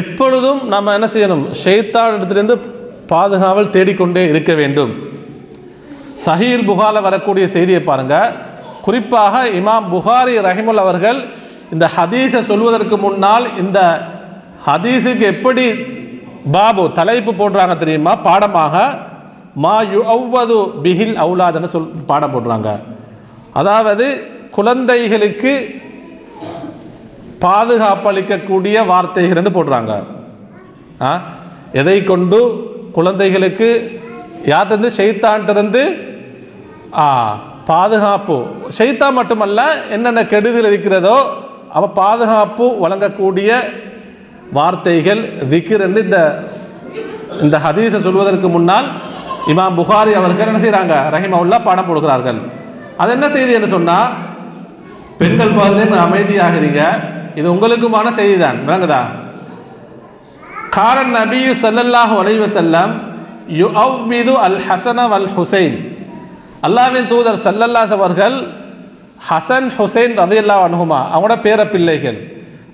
எப்பொழுதும் நம்ம என்ன செய்யணும், ஷைத்தான் இடத்திலிருந்து பாதுகாவல் தேடிக்கொண்டே இருக்க வேண்டும். சஹீல் புகாரில் வரக்கூடிய செய்தியை பாருங்க. குறிப்பாக இமாம் புகாரி ரஹிமுல் அவர்கள் இந்த ஹதீஸை சொல்வதற்கு முன்னால் இந்த ஹதீஸுக்கு எப்படி பாபு தலைப்பு போடுறாங்க தெரியுமா? பாடமாக மா யுஅவ்வது பிஹில் அவுலாதுன்னு பாடம் போடுறாங்க. அதாவது குழந்தைகளுக்கு பாதுகாப்பளிக்கக்கூடிய வார்த்தைகள் போடுறாங்க. எதை கொண்டு குழந்தைகளுக்கு யார்கிட்ட? ஷைத்தான்கிட்ட பாதுகாப்பு. ஷைத்தான் மட்டுமல்ல, என்னென்ன கெடுதல் இருக்கிறதோ அவ பாதுகாப்பு வழங்கக்கூடிய வார்த்தைகள் திக்ர் என்று இந்த ஹதீஸை சொல்வதற்கு முன்னால் இமாம் புகாரி அவர்கள் என்ன செய்கிறாங்க, ரஹிமஹுல்லாஹ் பாடம் போடுகிறார்கள். அது என்ன செய்தி என்று சொன்னால், பெண்கள் பாதிலே அமைதியாகிறீங்க, இது உங்களுக்குமான செய்தி தான், விளங்குதா? காரன் நபியு ஸல்லல்லாஹு அலைஹி வஸல்லம் யுஅவ்விது அல் ஹஸன வல் ஹுசைன், அல்லாஹ்வின் தூதர் ஸல்லல்லாஹு அவர்கள் ஹசன் ஹுசைன் ரலியல்லாஹு அன்ஹுமா அவங்களோட பேரப்பிள்ளைகள்,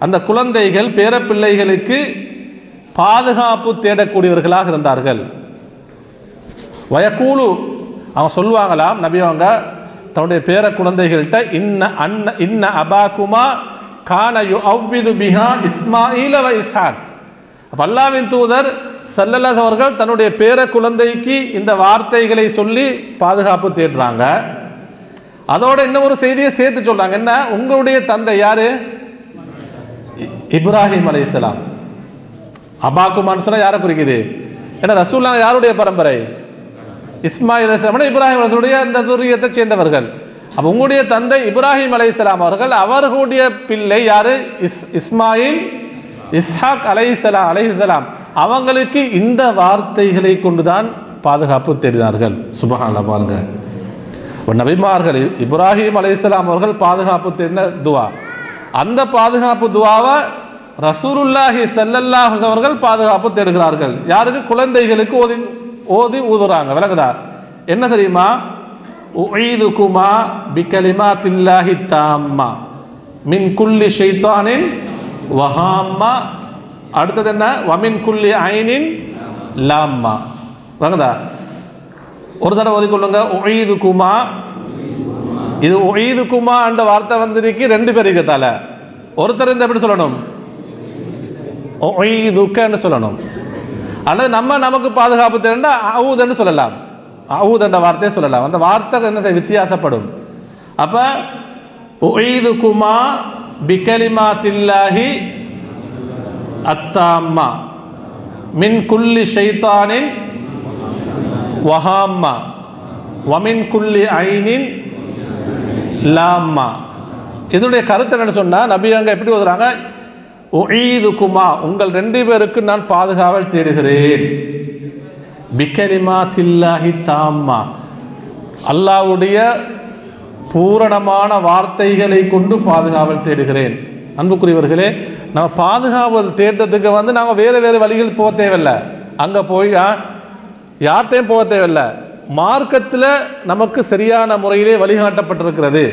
அந்த குழந்தைகள் பேரப்பிள்ளைகளுக்கு பாதுகாப்பு தேடக்கூடியவர்களாக இருந்தார்கள். வயக்கூலு, அவங்க சொல்லுவாங்களாம், நபி அவங்க தன்னுடைய பேர குழந்தைகள்கிட்ட, இன்ன அபாக்குமா கான யுஅவ்விது பிஹா இஸ்மாயில் வ இஸ்ஹாக். அல்லாஹ்வின் தூதர் ஸல்லல்லாஹு அவர்கள் தன்னுடைய பேர குழந்தைக்கு இந்த வார்த்தைகளை சொல்லி பாதுகாப்பு தேடுறாங்க. அதோட இன்னொரு செய்தியை சேர்த்து சொல்றாங்க. என்ன? உங்களுடைய தந்தை யாரு? இப்ராஹிம் அலைஹிஸ்ஸலாம். அபாக்குமான்னு சொன்னா யாரை குறிக்குது? ஏன்னா ரசூலுல்லாஹ் யாருடைய பரம்பரை? இஸ்மாயில் அலைஹிஸ்ஸலாம், இப்ராஹிம் அலைஹிஸ்ஸலாமுடைய அந்த துரியத்தை சேர்ந்தவர்கள். அப்போ உங்களுடைய தந்தை இப்ராஹிம் அலைஹிஸ்ஸலாம் அவர்கள், அவர்களுடைய பிள்ளை யாரு? இஸ்மாயில், இஸ்ஹாக் அலைஹிஸ்ஸலாம். அவங்களுக்கு இந்த வார்த்தைகளை கொண்டுதான் பாதுகாப்பு தேடினார்கள். சுப்ஹானல்லாஹ். பாருங்க, நபிமார்கள் இப்ராஹிம் அலைஹிஸ்ஸலாம் அவர்கள் பாதுகாப்பு தேடின துவா, அந்த பாதுகாப்பு துவாவை ரசூலுல்லாஹி ஸல்லல்லாஹு அலைஹி அவர்கள் பாதுகாப்பு தேடுகிறார்கள். யாருக்கு? குழந்தைகளுக்கு ஓதி ஊதுறாங்க. விளங்குதா? என்ன தெரியுமா? உஈதுகுமா பிகலிமாத்தில்லாஹி தாம்மா மின் குல்லி ஷைத்தானின் வஹாம்மா. அடுத்தது என்ன? வமின் குல்லி ஐனின் லாம்மா. விளங்குதா? ஒரு தடவை ஓதிக்கொள்ளுங்க. உஈதுகுமா. இது உஈதுகுமா என்ற வார்த்தை வந்திருக்கு ரெண்டு பேர் இருக்கத்தால. ஒருத்தர் இந்த எப்படி சொல்லணும்? உஈதுக்கன்னு சொல்லணும். அல்லது நமக்கு பாதுகாப்பு தேடா அவுதுன்னு சொல்லலாம். அவுது என்ற வார்த்தையை சொல்லலாம். அந்த வார்த்தை என்ன வித்தியாசப்படும். அப்ப உஈதுகுமா பிகலிமாத்தில்லாஹி அத்தாம்மா மின் குல்லி ஷைத்தானின் வஹாம்மா வமின் குல்லி ஐனின் லாம்மா. இதனுடைய கருத்து என்னன்னு சொன்னா, நபி அங்க எப்படி ஓதுறாங்க? உஈதுகுமா, உங்கள் ரெண்டு பேருக்கு நான் பாதுகாவல் தேடுகிறேன். பிகலிமாத்தில்லாஹி தாம்மா, அல்லாஹ்வுடைய பூரணமான வார்த்தைகளை கொண்டு பாதுகாவல் தேடுகிறேன். அன்புக்குரியவர்களே, நம்ம பாதுகாவல் தேடுறதுக்கு நாங்கள் வேறு வழிகள் போக தேவையில்லை. அங்கே போய் யார்கிட்டையும் போக தேவையில்லை. மார்க்கத்தில் நமக்கு சரியான முறையிலே வழிகாட்டப்பட்டிருக்கிறது.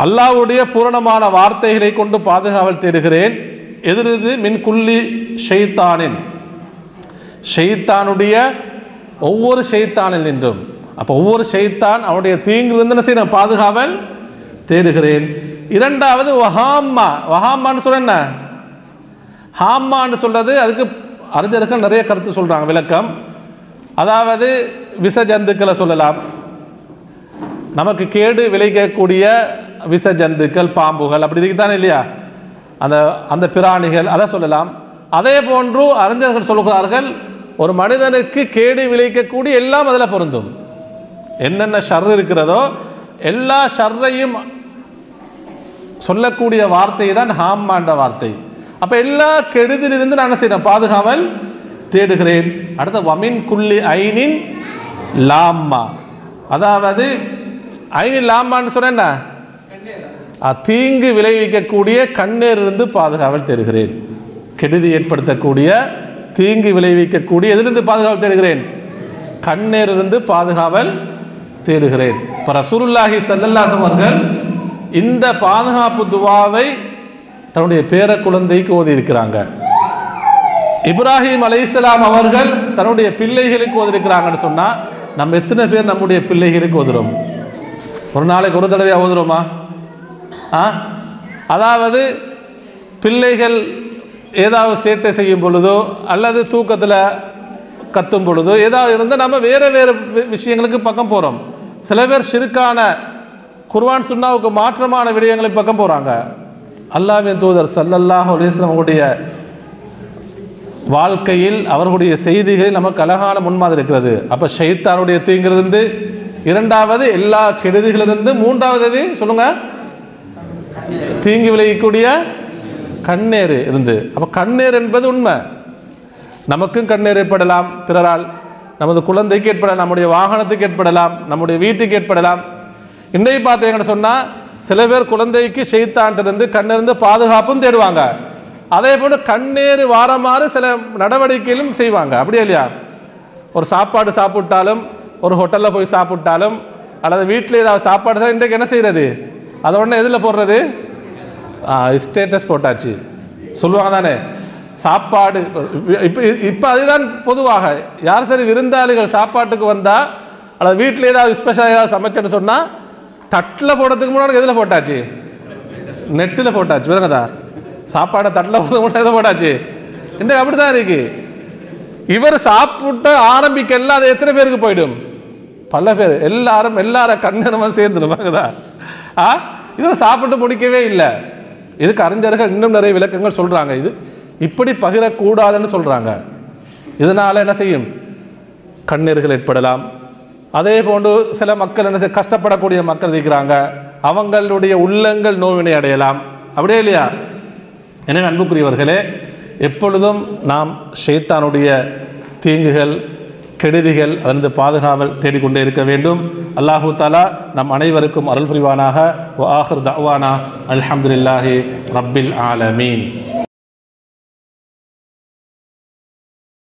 அல்லாஹ்வுடைய பூரணமான வார்த்தைகளை கொண்டு பாதுகாவல் தேடுகிறேன். எதிரிது மின் குல்லி ஷைத்தானின், ஷைத்தானுடைய ஒவ்வொரு ஷைத்தானில் நின்றும். அப்போ ஒவ்வொரு ஷைத்தான் அவனுடைய தீங்கிலிருந்து நான் பாதுகாவல் தேடுகிறேன். இரண்டாவது வஹாம்மா. வஹாம்மான்னு சொல்ல என்ன? ஹாம்மான்னு சொல்றது, அதுக்கு அறிஞர்கள் நிறைய கருத்து சொல்றாங்க, விளக்கம். அதாவது விஷ ஜந்துக்களை சொல்லலாம், நமக்கு கேடு விளைவிக்கக்கூடிய விஷ ஜந்துக்கள், பாம்புகள், அப்படி இருக்குதானே இல்லையா? அந்த பிராணிகள், அதை சொல்லலாம். அதே போன்று அறிஞர்கள் சொல்கிறார்கள், ஒரு மனிதனுக்கு கேடு விளைவிக்கக்கூடிய எல்லாம் அதில் பொருந்தும். என்னென்ன ஷர் இருக்கிறதோ எல்லா ஷர்ரையும் சொல்லக்கூடிய வார்த்தை தான் ஹாம்மான்ற வார்த்தை. அப்போ எல்லா கெடுதிலிருந்து நான் என்ன செய்யறேன்? பாதுகாவல் தேடுகிறேன். அடுத்த வமின் குல்லி ஐனின் லாம்மா. அதாவது ஐனின் லாம்மான்னு சொன்ன என்ன? தீங்கு விளைவிக்கக்கூடிய கண்ணீரிலிருந்து பாதுகாவல் தேடுகிறேன். கெடுதி ஏற்படுத்தக்கூடிய, தீங்கு விளைவிக்கக்கூடிய எதிலிருந்து பாதுகாவல் தேடுகிறேன்? கண்ணீரிலிருந்து பாதுகாவல் தேடுகிறேன். இப்போ ரசூலுல்லாஹி ஸல்லல்லாஹு அலைஹி அவர்கள் இந்த பாதுகாப்பு துவாவை தன்னுடைய பேர குழந்தைக்கு ஓதி இருக்கிறாங்க. இப்ராஹிம் அலைஹிஸ்ஸலாம் அவர்கள் தன்னுடைய பிள்ளைகளுக்கு ஓதி இருக்கிறாங்கன்னு சொன்னால், நம்ம எத்தனை பேர் நம்முடைய பிள்ளைகளுக்கு ஓதுறோம்? ஒரு நாளைக்கு ஒரு தடவையாக ஓதுறோமா? அதாவது பிள்ளைகள் ஏதாவது சேட்டை செய்யும் பொழுதோ அல்லது தூக்கத்தில் கத்தும் பொழுதோ ஏதாவது இருந்தால் நம்ம வேறு விஷயங்களுக்கு பக்கம் போகிறோம். சில பேர் ஷிர்கான குர்ஆன் சுன்னாவுக்கு மாற்றமான விடயங்களுக்கு பக்கம் போகிறாங்க. அல்லாஹ்வின் தூதர் ஸல்லல்லாஹு அலைஹி வஸல்லம் அவருடைய வாழ்க்கையில் அவர்களுடைய செய்திகளில் நமக்கு அழகான முன்மாதிரி இருக்கிறது. அப்போ ஷைத்தானுடைய தீங்கிலிருந்து, இரண்டாவது எல்லா கெடுதிகளிலிருந்து, மூன்றாவது எது சொல்லுங்க? தீங்கு விளைவிக்கக்கூடிய கண்ணீர் இருந்து. அப்போ கண்ணீர் என்பது உண்மை. நமக்கும் கண்ணீர் ஏற்படலாம், பிறரால், நமது குழந்தைக்கு ஏற்படலாம், நம்முடைய வாகனத்துக்கு ஏற்படலாம், நம்முடைய வீட்டுக்கு ஏற்படலாம். இன்றைக்கு பார்த்தீங்கன்னு சொன்னால் சில பேர் குழந்தைக்கு ஷைத்தானிலிருந்து கண்ணிருந்து பாதுகாப்பும் தேடுவாங்க. அதே போல் கண்ணீர் வாரமாறு சில நடவடிக்கைகளும் செய்வாங்க. அப்படியே இல்லையா? ஒரு சாப்பாடு சாப்பிட்டாலும், ஒரு ஹோட்டலில் போய் சாப்பிட்டாலும், அல்லது வீட்டில் ஏதாவது சாப்பாடு தான் இன்றைக்கு என்ன செய்கிறது? அதை உடனே எதில் போடுறது? ஸ்டேட்டஸ் போட்டாச்சு சொல்லுவாங்க தானே. சாப்பாடு இப்போ அதுதான் பொதுவாக. யார் சரி விருந்தாளிகள் சாப்பாட்டுக்கு வந்தால் அல்லது வீட்டில் ஏதாவது ஸ்பெஷலாக ஏதாவது சமைச்சேன்னு சொன்னால் தட்டில் போடுறதுக்கு முன்னாடி எதில் போட்டாச்சு? நெட்டில் போட்டாச்சு வேறுங்கதா சாப்பாடை தட்டில் எதை போட்டாச்சு இன்றைக்கு அப்படி தான் இருக்கு. இவர் சாப்பிட்டு ஆரம்பிக்கல அது எத்தனை பேருக்கு போயிடும்? பல பேர், எல்லார கண்ணனமாக சேர்ந்துடுவாங்கதா. இவர் சாப்பிட்டு முடிக்கவே இல்லை. இதுக்கு அறிஞர்கள் இன்னும் நிறைய விளக்கங்கள் சொல்கிறாங்க. இது இப்படி பகிரக்கூடாதுன்னு சொல்கிறாங்க. இதனால் என்ன செய்யும்? கண்ணீர்கள் ஏற்படலாம். அதே போன்று சில மக்கள் என்ன செய்ய கஷ்டப்படக்கூடிய மக்கள் இருக்கிறாங்க, அவங்களுடைய உள்ளங்கள் நோவினை அடையலாம். அப்படியே இல்லையா? எனவே அன்புக்குரியவர்களே, எப்பொழுதும் நாம் ஷைத்தானுடைய தீங்குகள் கெடுதிகள் அதிலிருந்து பாதுகாவல் தேடிக்கொண்டே இருக்க வேண்டும். அல்லாஹு தஆலா நம் அனைவருக்கும் அருள் புரிவானாக. வ ஆகிர் தஅவானா அல்ஹம்துலில்லாஹி ரப்பில் ஆலமீன்.